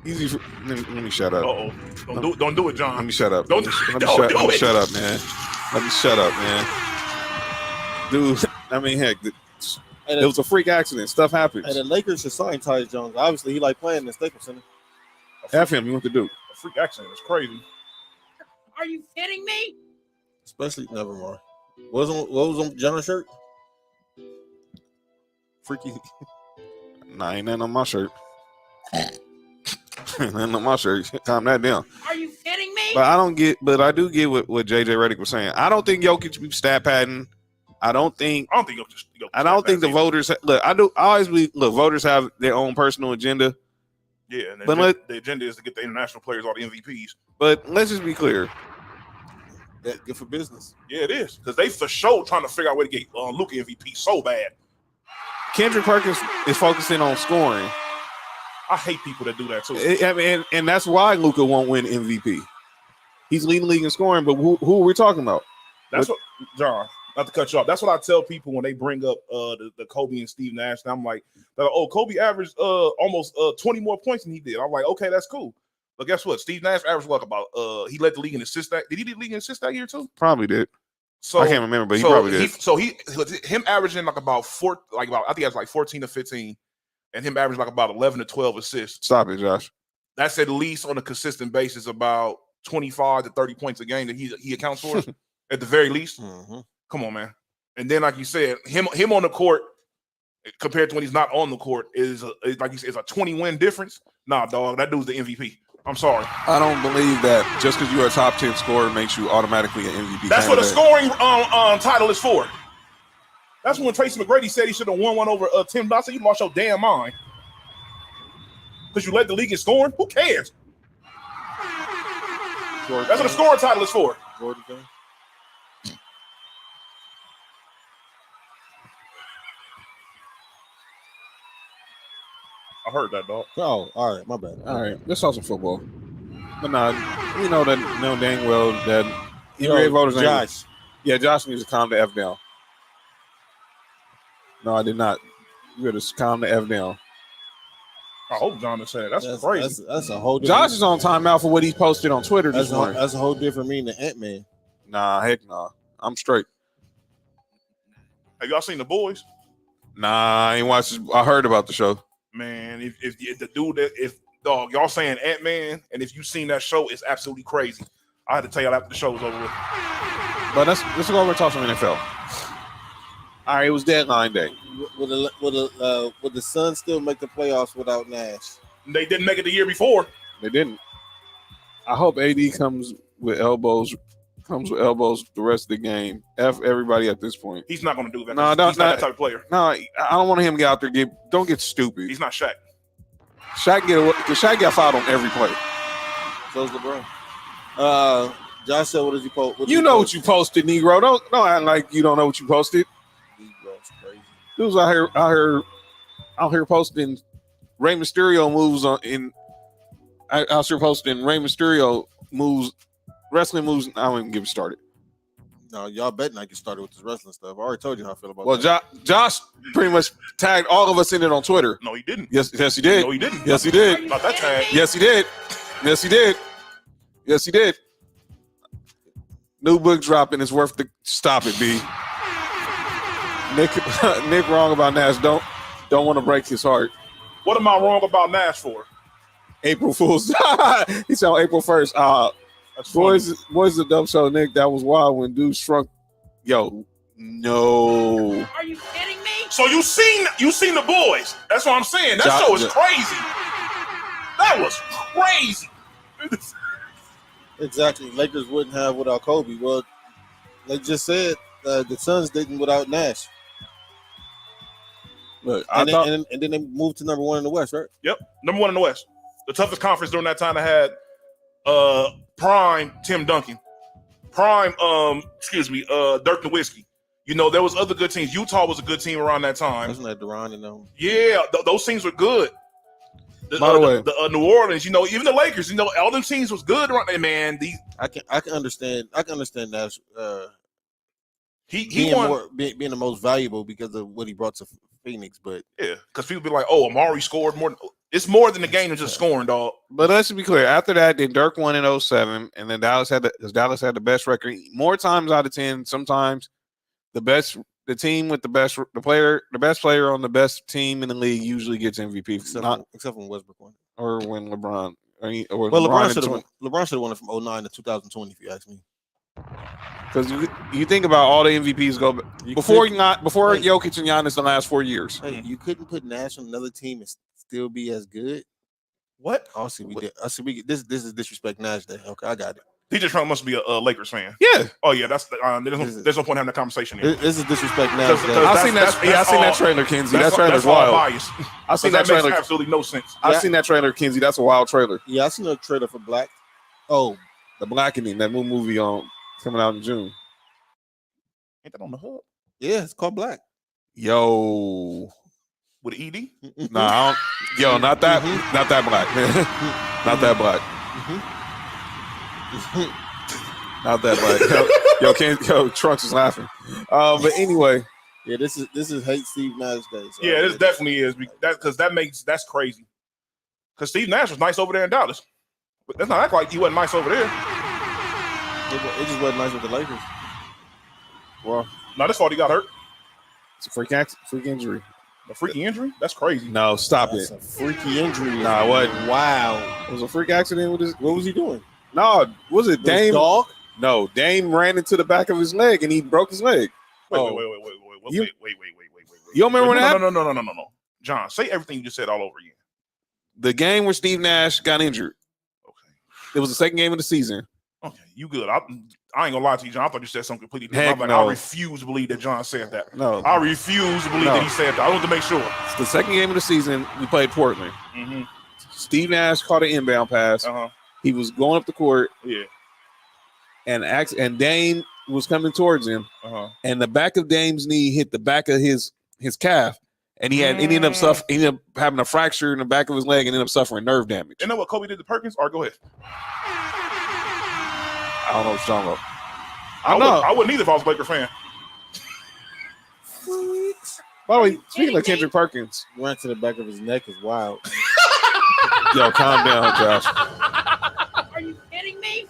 B: Easy for let me shut up.
C: Uh-oh. Don't do it, John.
B: Let me shut up.
C: Don't
B: let
C: do
B: me
C: it.
B: shut up, man. Let me shut up, man. Dude, I mean, heck, it was a freak accident. Stuff happens.
D: And the Lakers should sign Tyus Jones. Obviously, he like playing in the Staples Center.
B: F him. You want to do?
C: A freak accident. It's crazy.
A: Are you kidding me?
D: Especially, never mind. What was on John's shirt? Freaky.
B: Nah, ain't nothing on my shirt. Nothing on my shirt. Calm that down.
A: Are you kidding me?
B: But I do get what JJ Redick was saying. I don't think Jokic be stat padding. I don't think the voters look. I always believe. Look, voters have their own personal agenda.
C: Yeah, and the agenda is to get the international players all the MVPs.
B: But let's just be clear.
D: That's good for business.
C: Yeah, it is because they for sure trying to figure out where to get Luka MVP so bad.
B: Kendrick Perkins is focusing on scoring.
C: I hate people that do that too.
B: And that's why Luka won't win MVP. He's leading the league in scoring, but who are we talking about?
C: That's what John. Not to cut you off. That's what I tell people when they bring up the Kobe and Steve Nash. And I'm like, oh, Kobe averaged almost 20 more points than he did. I'm like, okay, that's cool. But guess what? Steve Nash averaged about he led the league in assists. Did he lead the league in assists that year too?
B: Probably did.
C: So
B: I can't remember, but he probably did.
C: Him averaging I think that's like 14 to 15, and him averaging like about 11 to 12 assists.
B: Stop it, Josh.
C: That's at least on a consistent basis about 25 to 30 points a game that he accounts for at the very least.
D: Mm-hmm.
C: Come on, man. And then, like you said, him on the court compared to when he's not on the court is like you said, is a 20-win difference. Nah, dog, that dude's the MVP. I'm sorry.
B: I don't believe that just because you're a top 10 scorer makes you automatically an MVP.
C: That's what a scoring title is for. That's when Tracy McGrady said he should have won one over Tim Dawson. You lost your damn mind because you led the league in scoring. Who cares? That's what a scoring title is for.
D: Jordan.
C: I heard that, dog.
D: Oh, all right, my bad.
B: All right, let's talk some football. But nah, we know dang well that NBA voters
D: Josh.
B: Josh needs to calm the F down. No, I did not. You got to calm the F down.
C: I hope John is saying that's crazy.
D: That's a whole.
B: Josh is on timeout for what he posted on Twitter this morning.
D: That's a whole different meaning than Ant-Man.
B: Nah, heck nah. I'm straight.
C: Have y'all seen The Boys?
B: Nah, I ain't watched. I heard about the show.
C: Man, if the dude dog, y'all saying Ant-Man, and if you've seen that show, it's absolutely crazy. I had to tell y'all after the show was over with.
B: But let's go over and talk some NFL. All right, it was deadline day.
D: Would the Suns still make the playoffs without Nash?
C: They didn't make it the year before.
B: They didn't. I hope AD comes with elbows the rest of the game. F everybody at this point.
C: He's not going to do that.
B: No,
C: he's not that type of player.
B: No, I don't want him to get out there. Don't get stupid.
C: He's not Shaq.
B: Shaq got fouled on every play.
D: So's LeBron. Josh said, "What did you post?
B: You know what you posted, Negro. Don't act like you don't know what you posted.
D: Negro's crazy.
B: Dudes out here posting Rey Mysterio moves out here posting Rey Mysterio moves, wrestling moves. I won't even get started.
D: No, y'all bet not get started with this wrestling stuff. I already told you how I feel about
B: that. Well, Josh pretty much tagged all of us in it on Twitter.
C: No, he didn't.
B: Yes, he did.
C: No, he didn't.
B: Yes, he did.
C: Not that tag.
B: Yes, he did. Yes, he did. Yes, he did. New book dropping. It's worth the stop it, B. Nick wrong about Nash. Don't want to break his heart.
C: What am I wrong about Nash for?
B: April Fool's. He said on April 1st. Boys is a dumb show, Nick. That was wild when dudes shrunk. Yo, no.
A: Are you kidding me?
C: So you seen The Boys? That's what I'm saying. That show is crazy. That was crazy.
D: Exactly. Lakers wouldn't have without Kobe. Well, they just said the Suns didn't without Nash.
B: Look,
D: and then they moved to number one in the West, right?
C: Yep, number one in the West. The toughest conference during that time. They had prime Tim Duncan, prime Dirk Nowitzki, You know, there was other good teams. Utah was a good team around that time.
D: Wasn't that Duran and them?
C: Yeah, those teams were good.
B: By the way,
C: New Orleans, you know, even the Lakers, you know, all them teams was good around there, man.
D: I can understand that.
C: He won
D: being the most valuable because of what he brought to Phoenix, but
C: yeah, because people be like, "Oh, Amari scored more." It's more than the game of just scoring, dog.
B: but let's be clear. After that, then Dirk won in 07, and then Dallas had the best record more times out of 10. Sometimes the best team with the best player on the best team in the league usually gets MVP.
D: Except when Westbrook won,
B: or when LeBron.
D: LeBron should have won it from 09 to 2020, if you ask me.
B: Because you think about all the MVPs before Jokic and Giannis the last 4 years.
D: Hey, you couldn't put Nash on another team and still be as good.
C: What?
D: I see. This is disrespect Nash Day. Okay, I got it.
C: DJ Trump must be a Lakers fan.
B: Yeah.
C: Oh yeah, there's no point having a conversation here.
D: This is disrespect Nash Day.
B: I seen that trailer, Kinsey. That trailer's wild.
C: Biased.
B: I seen that trailer.
C: Makes absolutely no sense.
B: I seen that trailer, Kinsey. That's a wild trailer.
D: Yeah, I seen a trailer for Black. Oh,
B: The Blackening, that new movie coming out in June.
C: Ain't that on the hub?
D: yeah, it's called Black.
B: Yo.
C: With ED?
B: Nah, not that black. Not that black. Not that black. Yo, Trunks is laughing. But anyway.
D: Yeah, this is hate Steve Nash Day. So
C: Yeah, this definitely is because that's crazy. Because Steve Nash was nice over there in Dallas, but that's not act like he wasn't nice over there.
D: It just wasn't nice with the Lakers.
B: Well,
C: not his fault. He got hurt.
B: It's a freak injury.
C: A freaky injury? That's crazy.
B: No, stop
D: That's
B: it.
D: a freaky injury.
B: Nah, it wasn't.
D: Wow.
B: It was a freak accident with his.
D: What was he doing?
B: No, was it Dame?
D: Dog?
B: No, Dame ran into the back of his leg and he broke his leg.
C: Wait.
B: You
C: You
B: don't remember when that happened?
C: No. John, say everything you just said all over again.
B: The game where Steve Nash got injured.
C: Okay.
B: It was the second game of the season.
C: Okay, you good. I ain't gonna lie to you, John. I thought you said something completely
B: Heck
C: different.
B: no.
C: I refuse to believe that John said that.
B: No.
C: I refuse to believe that he said that. I want to make sure.
B: It's the second game of the season. We played Portland.
C: Mm-hmm.
B: Steve Nash caught an inbound pass.
C: Uh-huh.
B: He was going up the court.
C: Yeah.
B: And Dame was coming towards him.
C: Uh-huh.
B: And the back of Dame's knee hit the back of his calf. And he ended up having a fracture in the back of his leg and ended up suffering nerve damage.
C: You know what Kobe did to Perkins? All right, go ahead.
B: I don't know what you're talking about.
C: I wouldn't either if I was a Laker fan.
B: By the way, speaking of Kendrick Perkins,
D: Went to the back of his neck is wild.
B: yo, calm down, Josh.
A: Are you kidding me?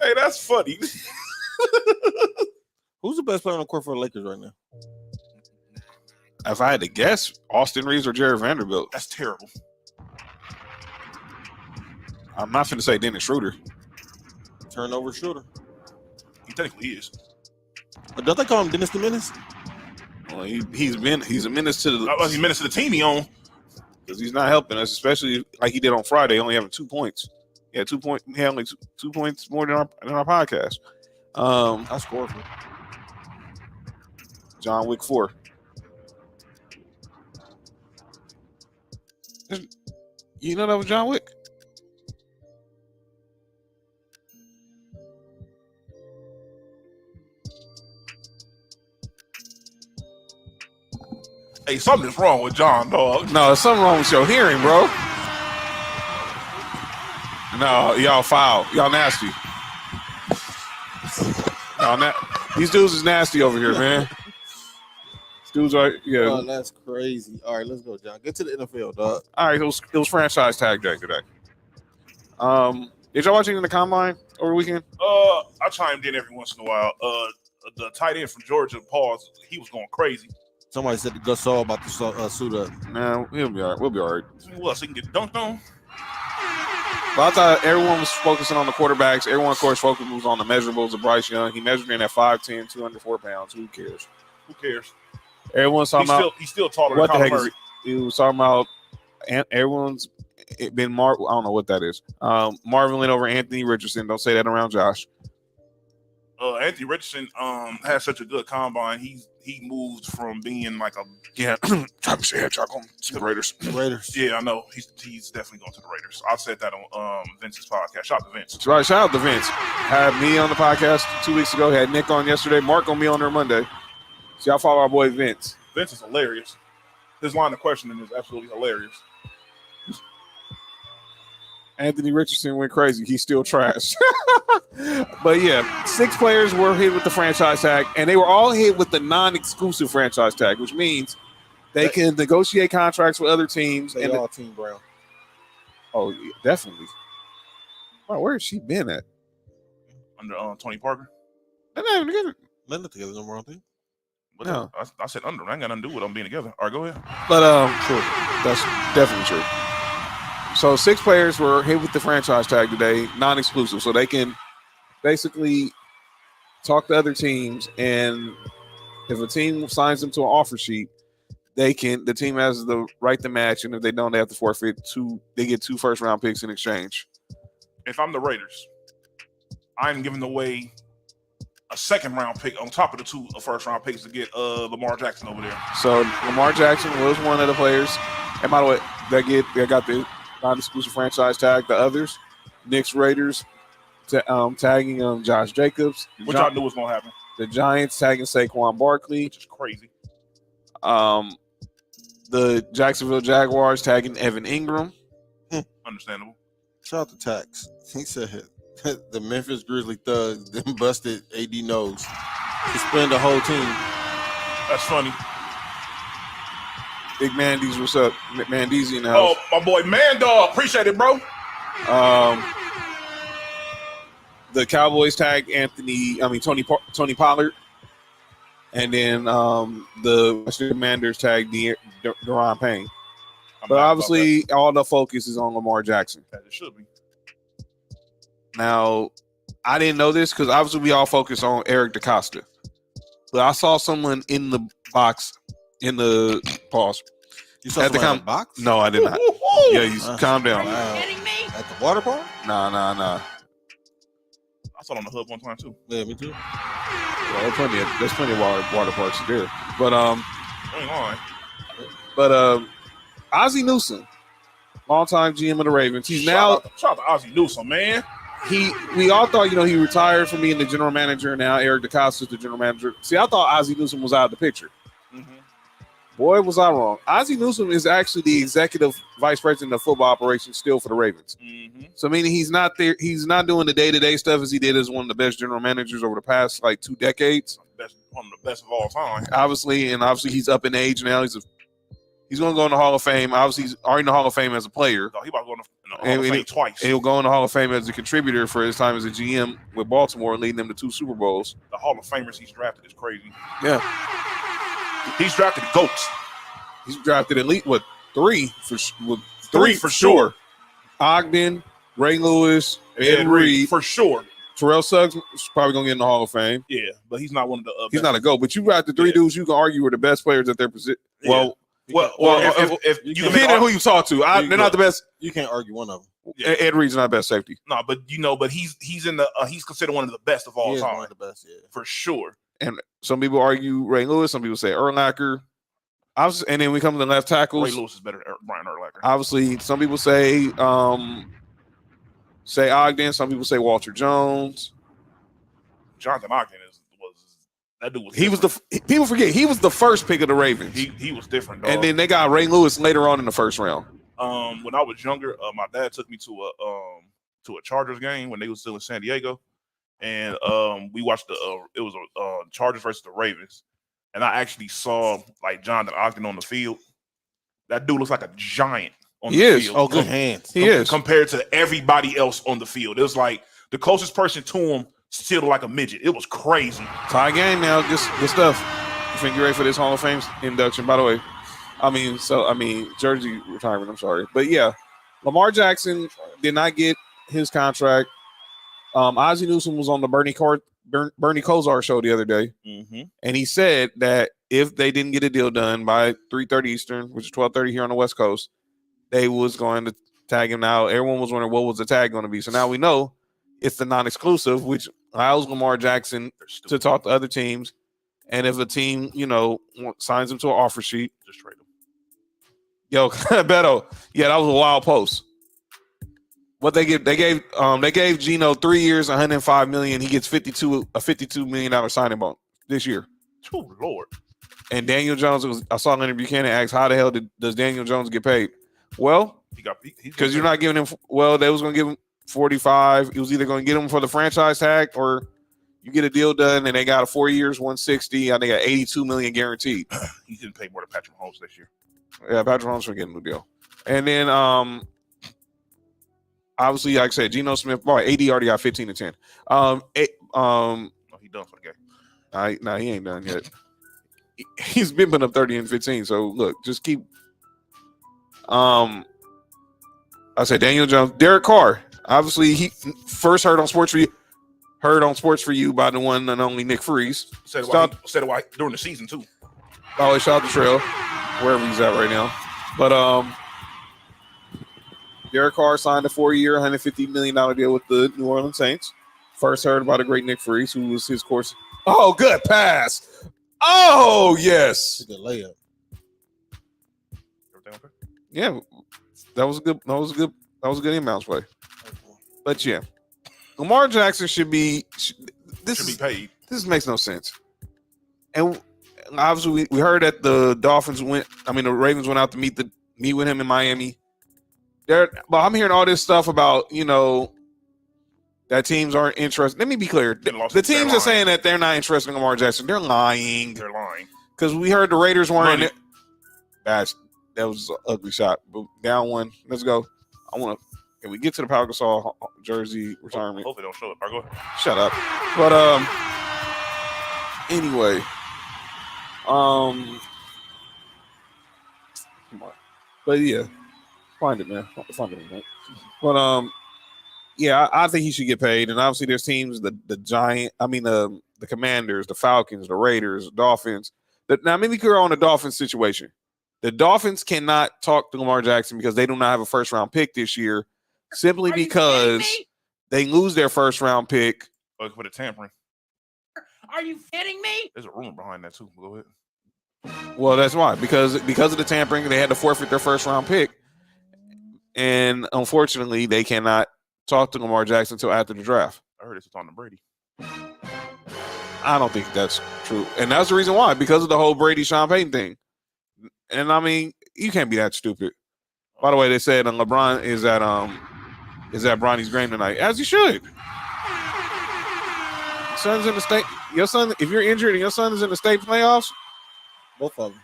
C: Hey, that's funny.
D: Who's the best player on the court for the Lakers right now?
B: If I had to guess, Austin Reeves or Jared Vanderbilt.
C: That's terrible.
B: I'm not finna say Dennis Schroeder.
D: Turnover shooter.
C: He technically is.
D: But don't they call him Dennis the Menace?
B: Well, he's a menace to the.
C: He's a menace to the team he on.
B: Because he's not helping us, especially like he did on Friday, only having 2 points. He had 2 points. He had only 2 points more than our podcast.
D: I scored for
B: John Wick 4. You know that was John Wick?
C: Hey, something's wrong with John, dog.
B: No, there's something wrong with your hearing, bro. No, y'all foul. Y'all nasty. These dudes is nasty over here, man. These dudes are, yeah.
D: Oh, that's crazy. All right, let's go, John. Get to the NFL, dog.
B: All right, it was franchise tag day today. Did y'all watch any of the combine over the weekend?
C: I chimed in every once in a while. The tight end from Georgia, Paul, he was going crazy.
D: Somebody said the Gasol about to suit up.
B: No, he'll be all right. We'll be all right.
C: What, so he can get dunked on?
B: But I thought everyone was focusing on the quarterbacks. Everyone, of course, was on the measurables of Bryce Young. He measured in at 5'10", 204 pounds. Who cares?
C: Who cares?
B: Everyone's talking about.
C: He's still taller
B: what
C: than
B: the heck
C: Kyler Murray.
B: he was talking about. Everyone's been I don't know what that is. Marvin Lynn over Anthony Richardson. Don't say that around Josh.
C: Anthony Richardson had such a good combine. He moved from being like a
B: Travis said hedgehog on the Raiders.
D: Raiders.
C: yeah, I know he's definitely going to the Raiders. I said that on Vince's podcast. Shout out to Vince.
B: That's right. Shout out to Vince. Had me on the podcast 2 weeks ago. Had Nick on yesterday. Mark on me on there Monday. So y'all follow our boy Vince.
C: Vince is hilarious. His line of questioning is absolutely hilarious.
B: Anthony Richardson went crazy. He's still trash. But yeah, 6 players were hit with the franchise tag, and they were all hit with the non-exclusive franchise tag, which means they can negotiate contracts with other teams.
D: They
B: and
D: all Team Brown.
B: Oh, yeah, definitely. Wow, where has she been at?
C: Under Tony Parker.
B: They're not even together.
D: Nothing together no more, I think.
C: But
B: No.
C: I said under. I ain't got nothing to do with them being together. All right, go ahead.
B: But true. That's definitely true. So 6 players were hit with the franchise tag today, non-exclusive. So they can basically talk to other teams, and if a team signs them to an offer sheet, the team has the right to match, and if they don't, they have to forfeit 2. They get 2 first-round picks in exchange.
C: If I'm the Raiders, I'm giving away a second-round pick on top of the 2 first-round picks to get Lamar Jackson over there.
B: So Lamar Jackson was one of the players. And by the way, they got the non-exclusive franchise tag. The others, Knicks, Raiders, tagging Josh Jacobs.
C: Which I knew was going to happen.
B: The Giants tagging Saquon Barkley.
C: Which is crazy.
B: The Jacksonville Jaguars tagging Evan Ingram.
C: Understandable.
D: Shout out to Tax. He said the Memphis Grizzly thugs then busted AD nose. Suspend the whole team.
C: That's funny.
B: Big Mandy's, what's up? Mandy's in the house.
C: Oh, my boy Mandog. Appreciate it, bro.
B: The Cowboys tag Tony Pollard. And then the Western Commanders tag Deron Payne. But obviously, all the focus is on Lamar Jackson.
C: As it should be.
B: Now, I didn't know this because obviously we all focus on Eric DaCosta. But I saw someone in the box, in the pause.
D: You saw someone in the box?
B: No, I did not. Yeah, you calm down.
A: Are you kidding me?
D: At the water park?
B: Nah.
C: I saw it on the hub one time too.
D: Yeah, me too.
B: Well, there's plenty of water parks there. But
C: Ain't lying.
B: Ozzie Newsome, longtime GM of the Ravens. He's
C: Shout out to Ozzie Newsome, man.
B: We all thought, he retired from being the general manager. Now Eric DaCosta is the general manager. See, I thought Ozzie Newsome was out of the picture.
C: Mm-hmm.
B: Boy, was I wrong. Ozzie Newsome is actually the executive vice president of football operations still for the Ravens.
C: Mm-hmm.
B: So, meaning he's not there. He's not doing the day-to-day stuff as he did as one of the best general managers over the past, 2 decades.
C: One of the best of all time.
B: Obviously he's up in age now. He's going to go in the Hall of Fame. Obviously, he's already in the Hall of Fame as a player.
C: No, he about to go in the Hall of Fame twice.
B: He'll go in the Hall of Fame as a contributor for his time as a GM with Baltimore, leading them to 2 Super Bowls.
C: The Hall of Famers he's drafted is crazy.
B: Yeah.
C: He's drafted GOATs.
B: He's drafted at least, 3 for
C: Three for sure.
B: Ogden, Ray Lewis, Ed Reed.
C: For sure.
B: Terrell Suggs is probably going to get in the Hall of Fame.
C: Yeah, but he's not one of the
B: He's not a GOAT, but you got the 3 dudes you can argue were the best players at their position.
C: Yeah. Well, if you can
B: depending on who you talk to, they're not the best.
D: You can't argue one of them.
B: Yeah. Ed Reed's not best safety.
C: No, but he's in the he's considered one of the best of all time.
D: One of the best, yeah.
C: For sure.
B: And some people argue Ray Lewis. Some people say Urlacher. And then we come to the left tackles.
C: Ray Lewis is better than Brian Urlacher.
B: Obviously, some people say Ogden. Some people say Walter Jones.
C: Jonathan Ogden was that dude was.
B: He was people forget he was the first pick of the Ravens.
C: He was different, dog.
B: And then they got Ray Lewis later on in the first round.
C: When I was younger, my dad took me to a Chargers game when they was still in San Diego, and we watched it was Chargers versus the Ravens, and I actually saw Jonathan Ogden on the field. That dude looks like a giant on the field.
D: Oh, good hands.
B: He is
C: compared to everybody else on the field. It was like the closest person to him still like a midget. It was crazy.
B: Tie game now. Good stuff. You think you're ready for this Hall of Fame induction? By the way, jersey retirement. I'm sorry, but yeah, Lamar Jackson did not get his contract. Ozzie Newsome was on the Bernie Kosar show the other day, and he said that if they didn't get a deal done by 3:30 Eastern, which is 12:30 here on the West Coast, they was going to tag him. Now everyone was wondering what was the tag going to be. So now we know it's the non-exclusive, which allows Lamar Jackson to talk to other teams. And if a team, signs him to an offer sheet,
C: just trade him.
B: Yo, Beto, yeah, that was a wild post. What they gave Geno 3 years, $105 million. He gets $52 million signing bonus this year.
C: Oh Lord.
B: And Daniel Jones I saw Leonard Buchanan ask, how the hell does Daniel Jones get paid? Well, because you're not giving him. Well, they was going to give him 45. He was either going to get him for the franchise tag or you get a deal done, and they got a 4 years, 160. And they got $82 million guaranteed.
C: He didn't pay more than Patrick Mahomes this year.
B: Yeah, Patrick Mahomes for getting a new deal. And then, obviously, like I said, Geno Smith, AD already got 15 to 10.
C: No, he done for the game.
B: No, he ain't done yet. He's been putting up 30 and 15. So look, just keep. I said Daniel Jones, Derek Carr. Obviously, he first heard on Sports for You by the one and only Nick Freeze.
C: Said it why during the season too.
B: Always shout out to Trail, wherever he's at right now. But Derek Carr signed a 4-year, $150 million deal with the New Orleans Saints. First heard about a great Nick Freeze, who was his course. Oh, good pass. Oh, yes.
D: Good layup.
C: Everything okay?
B: Yeah, that was a good inbounds play. But yeah, Lamar Jackson should be
C: paid.
B: This makes no sense. And obviously, we heard that the Ravens went out to meet with him in Miami. But I'm hearing all this stuff about that teams aren't interested. Let me be clear: the teams are saying that they're not interested in Lamar Jackson. They're lying.
C: They're lying
B: Because we heard the Raiders weren't. That was an ugly shot. But down one. Let's go. Can we get to the Pau Gasol jersey retirement?
C: Hopefully, don't show it. Go ahead.
B: Shut up. But anyway, come on. But yeah, find it, man. Find it, man. But yeah, I think he should get paid. And obviously, there's teams, the Commanders, the Falcons, the Raiders, the Dolphins. Now, maybe clear on the Dolphins situation. The Dolphins cannot talk to Lamar Jackson because they do not have a first-round pick this year, simply because they lose their first-round pick.
C: For the tampering.
A: Are you kidding me?
C: There's a rumor behind that too. Go ahead.
B: Well, that's why. Because of the tampering, they had to forfeit their first-round pick. And unfortunately, they cannot talk to Lamar Jackson until after the draft.
C: I heard it's on the Brady.
B: I don't think that's true. And that's the reason why. Because of the whole Brady-Sean Payton thing. And I mean, you can't be that stupid. By the way, they said LeBron is at Bronny's game tonight, as he should. Son's in the state. Your son, if you're injured and your son is in the state playoffs,
D: both of them.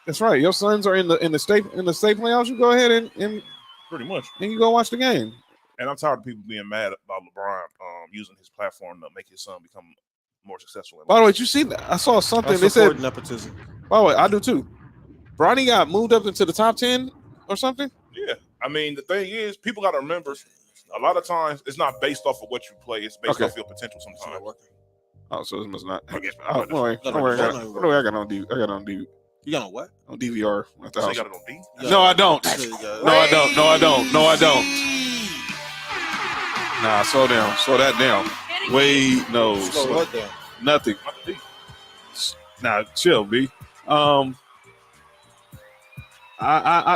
B: That's right. Your sons are in the state playoffs. You go ahead and
C: pretty much,
B: and you go watch the game.
C: And I'm tired of people being mad about LeBron using his platform to make his son become more successful.
B: By the way, did you see that? I saw something. They said
D: nepotism.
B: By the way, I do too. Bronny got moved up into the top 10 or something.
C: Yeah, I mean the thing is, people got to remember, a lot of times it's not based off of what you play; it's based off your potential. Sometimes.
B: Oh, so it must not.
C: I guess.
B: Don't worry. I got it on DVR. I got it on DVR.
D: You got on what?
B: On DVR at the house.
C: You got it on D?
B: No, I don't. No, I don't. No, I don't. No, I don't. Nah, slow down. Slow that down. Wait, no.
D: Slow what down?
B: Nothing. Nah, chill, B.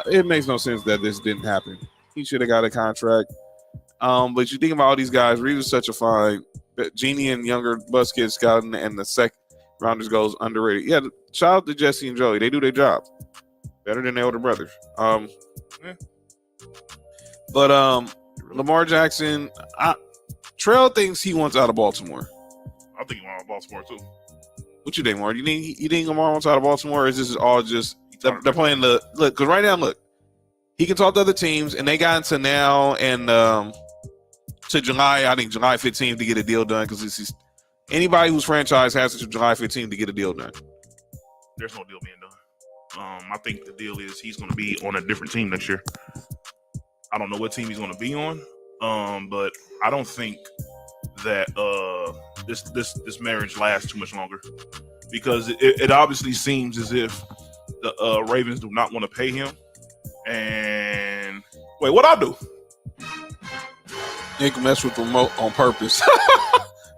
B: It makes no sense that this didn't happen. He should have got a contract. But you think about all these guys, Reeves is such a fine. Genie and younger bus kids scouting, and the second rounders goes underrated. Yeah, shout out to Jesse and Joey. They do their job better than their older brothers. But Lamar Jackson, Trail thinks he wants out of Baltimore.
C: I think he wants out of Baltimore too.
B: What you think, Mark? You think Lamar wants out of Baltimore, or is this all just they're playing the look? Because right now, look, he can talk to other teams, and they got into now and to July. I think July 15th to get a deal done, because this is anybody whose franchise has to July 15th to get a deal done.
C: There's no deal being done. I think the deal is he's going to be on a different team next year. I don't know what team he's going to be on, but I don't think that this marriage lasts too much longer, because it obviously seems as if the Ravens do not want to pay him. And wait, what I do?
B: Nick messed with the remote on purpose.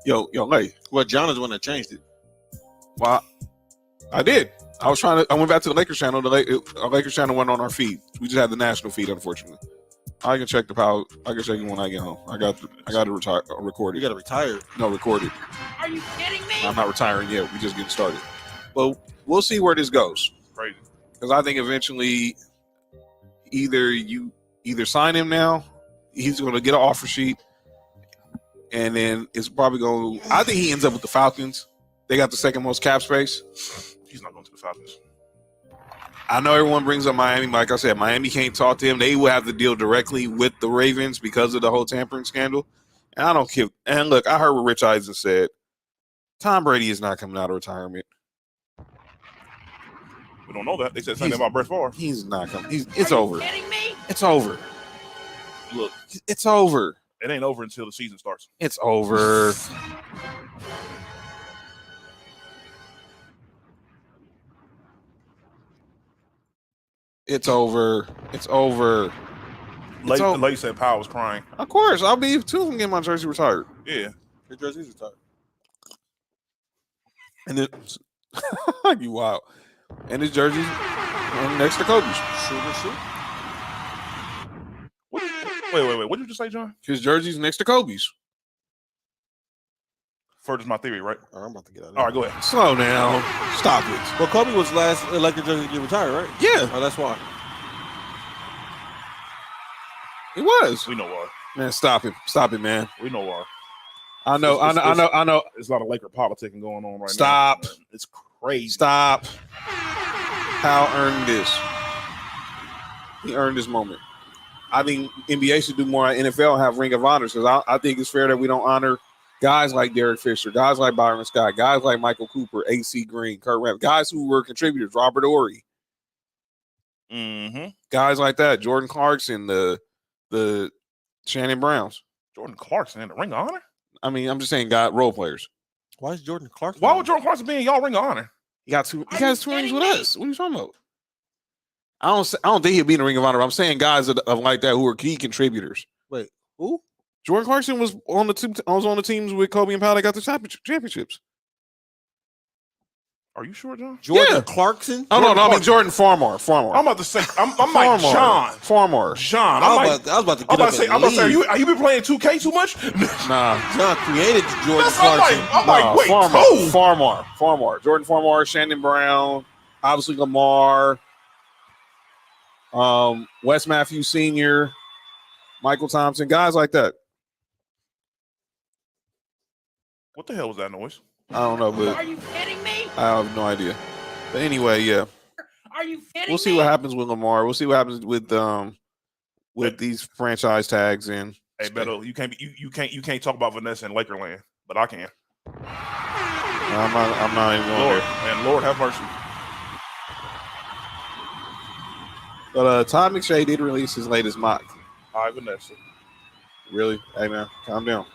B: yo, hey.
D: Well, John is the one that changed it.
B: Well, I did. I went back to the Lakers channel. The Lakers channel went on our feed. We just had the national feed, unfortunately. I can check the power. I can check it when I get home. I got to retire. Record it.
D: You got to retire.
B: No, record it.
A: Are you kidding me?
B: I'm not retiring yet. We just getting started. But we'll see where this goes.
C: Crazy.
B: Because I think eventually, either sign him now. He's going to get an offer sheet, and then it's probably going. I think he ends up with the Falcons. They got the second most cap space.
C: He's not going to the Falcons.
B: I know everyone brings up Miami. Like I said, Miami can't talk to him. They will have to deal directly with the Ravens because of the whole tampering scandal. And I don't care. And look, I heard what Rich Eisen said. Tom Brady is not coming out of retirement.
C: We don't know that. They said something about Brett Favre.
B: He's not coming. It's over.
A: Kidding me?
B: It's over.
C: Look,
B: it's over.
C: It ain't over until the season starts.
B: It's over. It's over. It's over.
C: Late said Powell was crying.
B: Of course, I'll be too if I'm getting my jersey retired.
C: Yeah,
D: your jersey's retired.
B: And then you wow. And his jersey's next to Kobe's.
D: Shoot.
C: Wait. What did you just say, John?
B: His jersey's next to Kobe's.
C: Furthers my theory, right?
D: All right, I'm about to get out of
C: here. All right, go ahead.
B: Slow down. Stop it.
D: Well, Kobe was last Lakers jersey to get retired, right?
B: Yeah.
D: Oh, that's why.
B: It was.
C: We know why.
B: Man, stop it. Stop it, man.
C: We know why.
B: I know.
C: There's a lot of Laker politicking going on right now.
B: Stop.
C: It's crazy.
B: Stop. Powell earned this. He earned this moment. I think NBA should do more on NFL and have Ring of Honors because I think it's fair that we don't honor guys like Derek Fisher, guys like Byron Scott, guys like Michael Cooper, AC Green, Kurt Rambis, guys who were contributors, Robert Horry.
C: Mm-hmm.
B: Guys like that, Jordan Clarkson, the Shannon Browns.
C: Jordan Clarkson in the Ring of Honor?
B: I mean, I'm just saying, role players.
D: Why is Jordan Clarkson?
C: Why would Jordan Clarkson be in y'all Ring of Honor?
B: He got two rings with us. What are you talking about? I don't think he'll be in the Ring of Honor. I'm saying guys of like that who are key contributors.
D: Wait, who?
B: Jordan Clarkson was on the teams with Kobe and Powell that got the championships.
C: Are you sure, John?
D: Jordan Clarkson?
B: Oh, no, I mean Jordan Farmar.
C: I'm about to say, I'm like John.
B: Farmar.
C: John.
D: I was about to get up and leave.
C: Are you been playing 2K too much?
B: Nah.
D: John created Jordan Clarkson.
C: I'm like, wait, who?
B: Farmar. Jordan Farmar, Shannon Brown, obviously Lamar, Wes Matthews Sr., Michael Thompson, guys like that.
C: What the hell was that noise?
B: I don't know, but
A: Are you kidding me?
B: I have no idea. But anyway, yeah.
A: Are you kidding me?
B: We'll see what happens with Lamar. We'll see what happens with these franchise tags and
C: hey Beto, you can't talk about Vanessa in Lakerland, but I can.
B: I'm not even going
C: Lord,
B: there.
C: and Lord have mercy.
B: But Todd McShay did release his latest mock.
C: Hi, Vanessa.
B: Really? Hey man, calm down.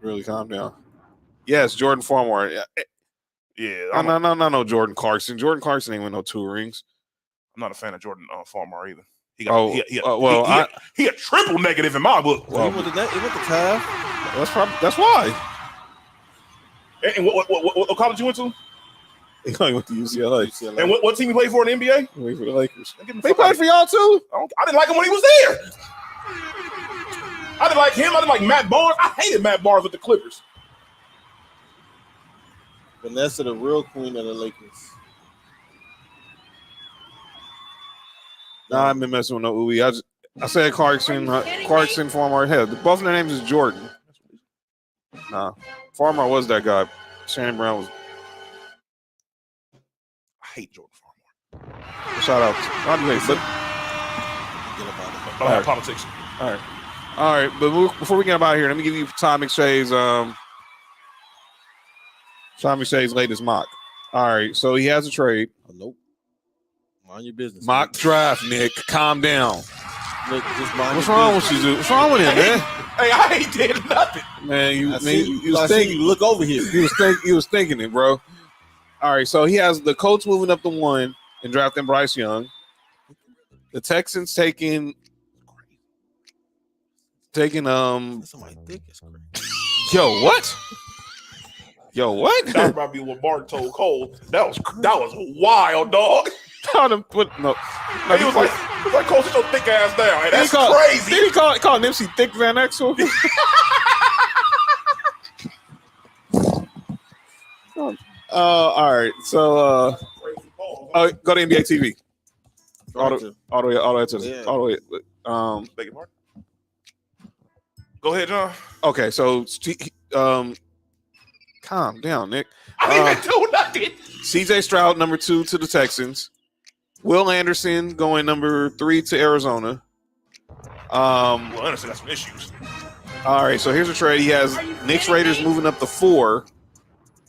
B: Really calm down. Yes, Jordan Farmar.
C: Yeah.
B: No, Jordan Clarkson. Jordan Clarkson ain't win no 2 rings.
C: I'm not a fan of Jordan Farmar either. He a triple negative in my book.
D: Well, he went to Taft.
B: That's why.
C: And what college you went to?
B: He went to UCLA.
C: And what team he played for in the NBA?
B: He played for the Lakers.
C: They
B: played for y'all too?
C: I didn't like him when he was there. I didn't like him. I didn't like Matt Barnes. I hated Matt Barnes with the Clippers.
D: Vanessa, the real queen of the Lakers.
B: Nah, I've been messing with no Uwe. I said Clarkson, Farmar. Hell, both of their names is Jordan. Nah, Farmar was that guy. Shannon Brown was.
C: I hate Jordan Farmar.
B: Shout out.
C: But politics.
B: All right. But before we get up out of here, let me give you Tom McShay's latest mock. All right, so he has a trade.
D: Oh, nope. Mind your business.
B: Mock draft, Nick. Calm down.
D: Look, just mind
B: What's wrong with you, dude? What's wrong with him, man?
C: Hey, I ain't did nothing.
B: Man, you was
D: thinking. You look over here.
B: You was thinking it, bro. All right, so he has the Colts moving up to 1 and drafting Bryce Young. The Texans taking taking
D: Somebody thick is crazy.
B: Yo, what? Yo, what?
C: That might be what Martin told Cole. That was wild, dog.
B: No,
C: He was like Cole, sit your thick ass down. Hey, that's crazy.
B: Did he call Nipsey Thick Van Exel? All right. So go to NBA TV. All the way to all the way.
C: Beg your pardon? Go ahead, John.
B: Okay, so calm down, Nick.
C: I didn't even do nothing.
B: CJ Stroud, number 2 to the Texans. Will Anderson going number 3 to Arizona.
C: Will Anderson got some issues.
B: All right, so here's a trade. He has Knicks Raiders moving up to 4.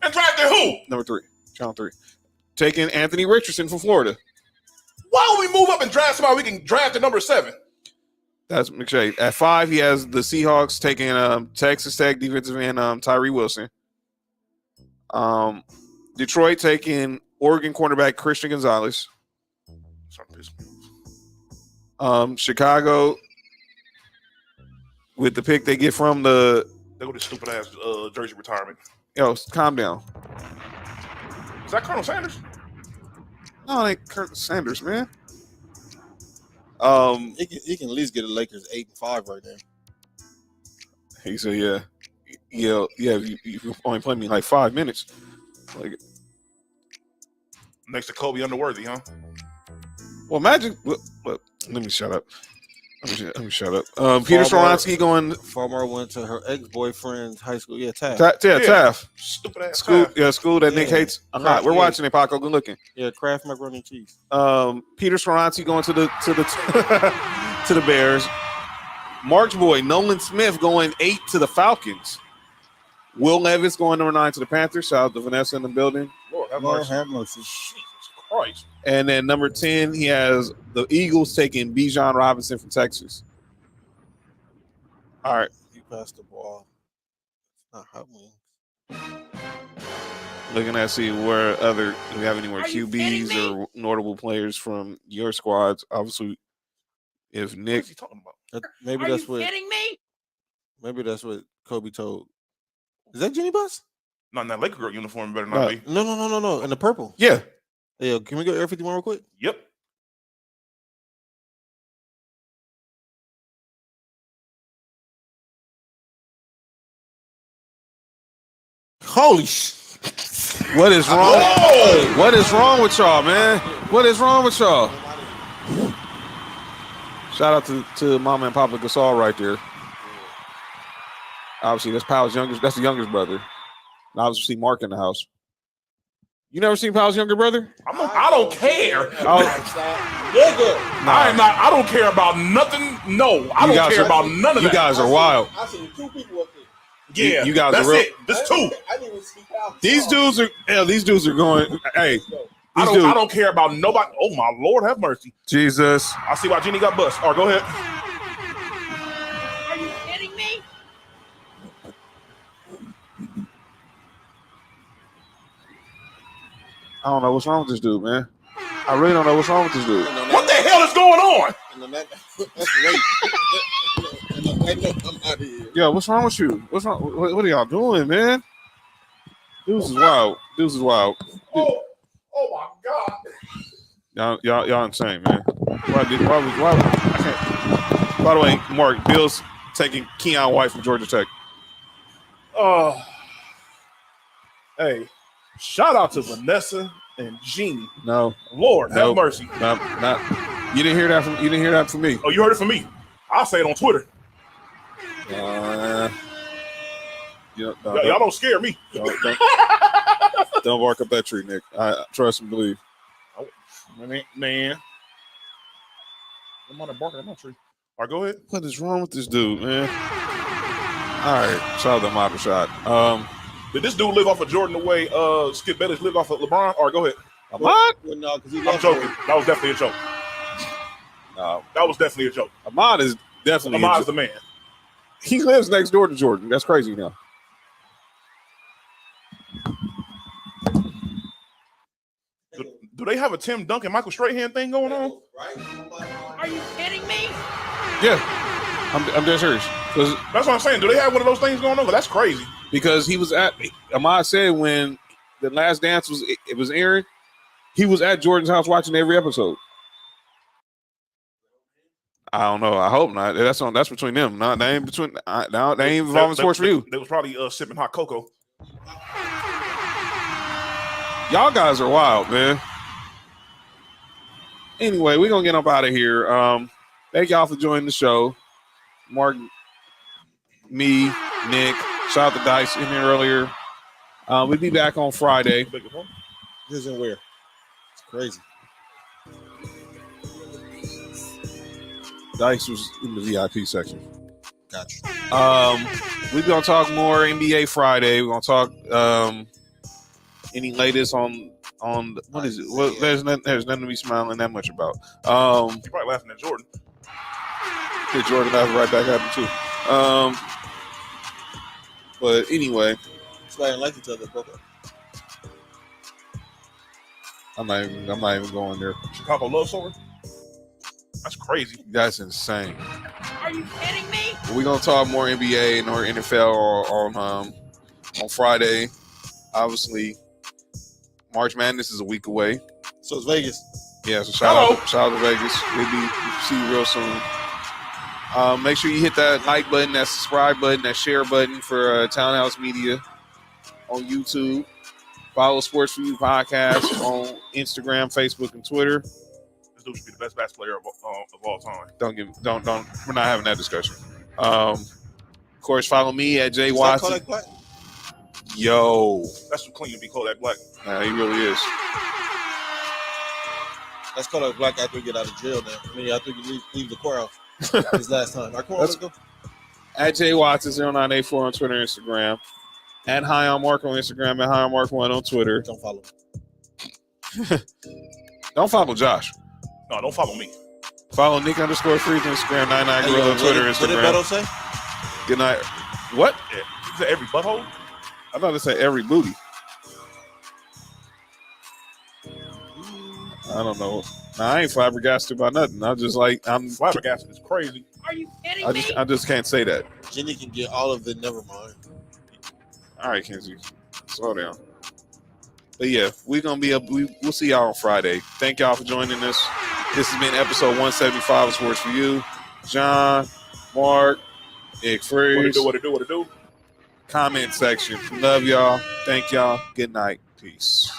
C: And drafted who?
B: Number 3, round 3. Taking Anthony Richardson from Florida.
C: Why don't we move up and draft somebody we can draft at number 7?
B: That's McShay. At 5, he has the Seahawks taking Texas Tech defensive end Tyree Wilson. Detroit taking Oregon cornerback Christian Gonzalez. Chicago with the pick they get from the.
C: They go to stupid ass jersey retirement.
B: Yo, calm down.
C: Is that Colonel Sanders?
B: No, it ain't Colonel Sanders, man.
D: He can at least get the Lakers 8-5 right now.
B: He said, yeah. You only played me like 5 minutes. Like,
C: next to Kobe Underworthy, huh?
B: well, imagine. Let me shut up. Let me shut up. Peter Skoronsky going.
D: Farmer went to her ex-boyfriend's high school. Yeah, Taft.
B: Taft.
C: Stupid ass
B: school.
C: Taft.
B: Yeah, school that Nick hates a lot. We're watching it, Paco. Good looking.
D: Yeah, Kraft macaroni and cheese.
B: Peter Skoronsky going to the to the Bears. March boy Nolan Smith going 8 to the Falcons. Will Levis going number 9 to the Panthers. Shout out to Vanessa in the building.
C: Lord have mercy. Jesus Christ.
B: And then number 10, he has the Eagles taking Bijan Robinson from Texas. All right.
D: He passed the ball. It's not hot wings.
B: Looking at see where do we have any more QBs or notable players from your squads? Obviously, if Nick.
C: What is he talking about?
D: Maybe that's what. Kidding me? Maybe that's what Kobe told. Is that Jenny Bus?
C: Not in that Laker girl uniform. Better not be.
D: No. In the purple.
B: Yeah.
D: Hey, can we go Air 51 real quick?
C: Yep.
D: Holy shit.
B: What is wrong?
C: Oh!
B: What is wrong with y'all, man? What is wrong with y'all? Shout out to Mama and Papa Gasol right there. Obviously, that's Powell's youngest. That's the youngest brother. And obviously, Mark in the house. You never seen Powell's younger brother?
C: I don't care. I don't care about nothing. No, I don't care about none of that.
B: You guys are wild.
D: I seen 2 people up there.
C: Yeah,
B: you guys
C: that's
B: are real.
C: it. There's 2.
D: I didn't even see Powell.
B: These dudes are going. Hey,
C: I don't care about nobody. Oh my Lord, have mercy.
B: Jesus.
C: I see why Jeannie got bust. All right, go ahead.
A: Are you kidding me?
B: I don't know what's wrong with this dude, man. I really don't know what's wrong with this dude.
C: What the hell is going on?
B: Yeah, what's wrong with you? What's wrong? What are y'all doing, man? This is wild.
C: Oh my God.
B: Y'all insane, man. Why I can't. By the way, Mark, Bill's taking Keon White from Georgia Tech.
C: Hey, shout out to Vanessa and Jeannie.
B: No.
C: Lord, have mercy.
B: Not. You didn't hear that from me.
C: Oh, you heard it from me. I'll say it on Twitter.
B: Y'all
C: don't scare me.
B: Don't bark up that tree, Nick. I trust and believe.
C: Man. I'm on a barking at my tree. All right, go ahead.
B: What is wrong with this dude, man? All right, shout out to Model Shot.
C: Did this dude live off of Jordan the way Skip Bayless lived off of LeBron? All right, go ahead.
B: Ahmad?
D: Well, no, because
C: I'm joking. That was definitely a joke.
B: No.
C: That was definitely a joke.
B: Ahmad is definitely
C: Ahmad's the man.
B: He lives next door to Jordan. That's crazy now.
C: Do they have a Tim Duncan, Michael Strahan thing going on?
A: Are you kidding me?
B: Yeah. I'm dead serious.
C: That's what I'm saying. Do they have one of those things going on? 'Cause that's crazy.
B: Because he was at Ahmad said when the Last Dance was airing, he was at Jordan's house watching every episode. I don't know. I hope not. That's between them. Not they ain't between. Now they ain't involving sports for you.
C: They was probably sipping hot cocoa.
B: Y'all guys are wild, man. Anyway, we're gonna get up out of here. Thank y'all for joining the show. Mark, me, Nick, shout out to Dice in here earlier. We'll be back on Friday.
D: This and where? It's crazy.
B: Dice was in the VIP section.
D: Gotcha.
B: We're gonna talk more NBA Friday. We're gonna talk any latest on what is it? Well, there's nothing to be smiling that much about.
C: You're probably laughing at Jordan.
B: Yeah, Jordan laughing right back at him too. But anyway,
D: it's why I like each other, brother.
B: I'm not even going there.
C: Chicago love story. That's crazy.
B: That's insane.
A: Are you kidding me?
B: We're gonna talk more NBA and more NFL on Friday. Obviously, March Madness is a week away.
D: So it's Vegas.
B: Yeah, so shout out to Vegas. We'll see you real soon. Make sure you hit that like button, that subscribe button, that share button for Townhouse Media on YouTube. Follow Sports For You Podcast on Instagram, Facebook, and Twitter.
C: This dude should be the best basketball player of all time.
B: Don't. We're not having that discussion. Of course, follow me at Jay Watson. Yo,
C: that's too clean to be Kodak Black.
B: Nah, he really is.
D: That's Kodak Black after you get out of jail. Now, I mean, after you leave the courthouse. His last time. Let's go.
B: At Jay Watson 0984 on Twitter and Instagram. At High on Mark on Instagram. At High on Mark 1 on Twitter.
D: Don't follow.
B: Don't follow Josh.
C: No, don't follow me.
B: Follow Nick _Freeze on Instagram. 99 Gorilla on Twitter and Instagram.
D: What did Beto say?
B: Good night. What?
C: Yeah. Is that every butthole?
B: I thought it said every booty. I don't know. Nah, I ain't flabbergasted by nothing. I'm
C: flabbergasted. It's crazy.
A: Are you kidding me?
B: I just can't say that.
D: Jenny can get all of it. Never mind.
B: All right, Kenzie, slow down. But yeah, we're gonna be we'll see y'all on Friday. Thank y'all for joining us. This has been episode 175 of Sports For You. John, Mark, Nick Freeze.
C: What it do?
B: Comment section. Love y'all. Thank y'all. Good night. Peace.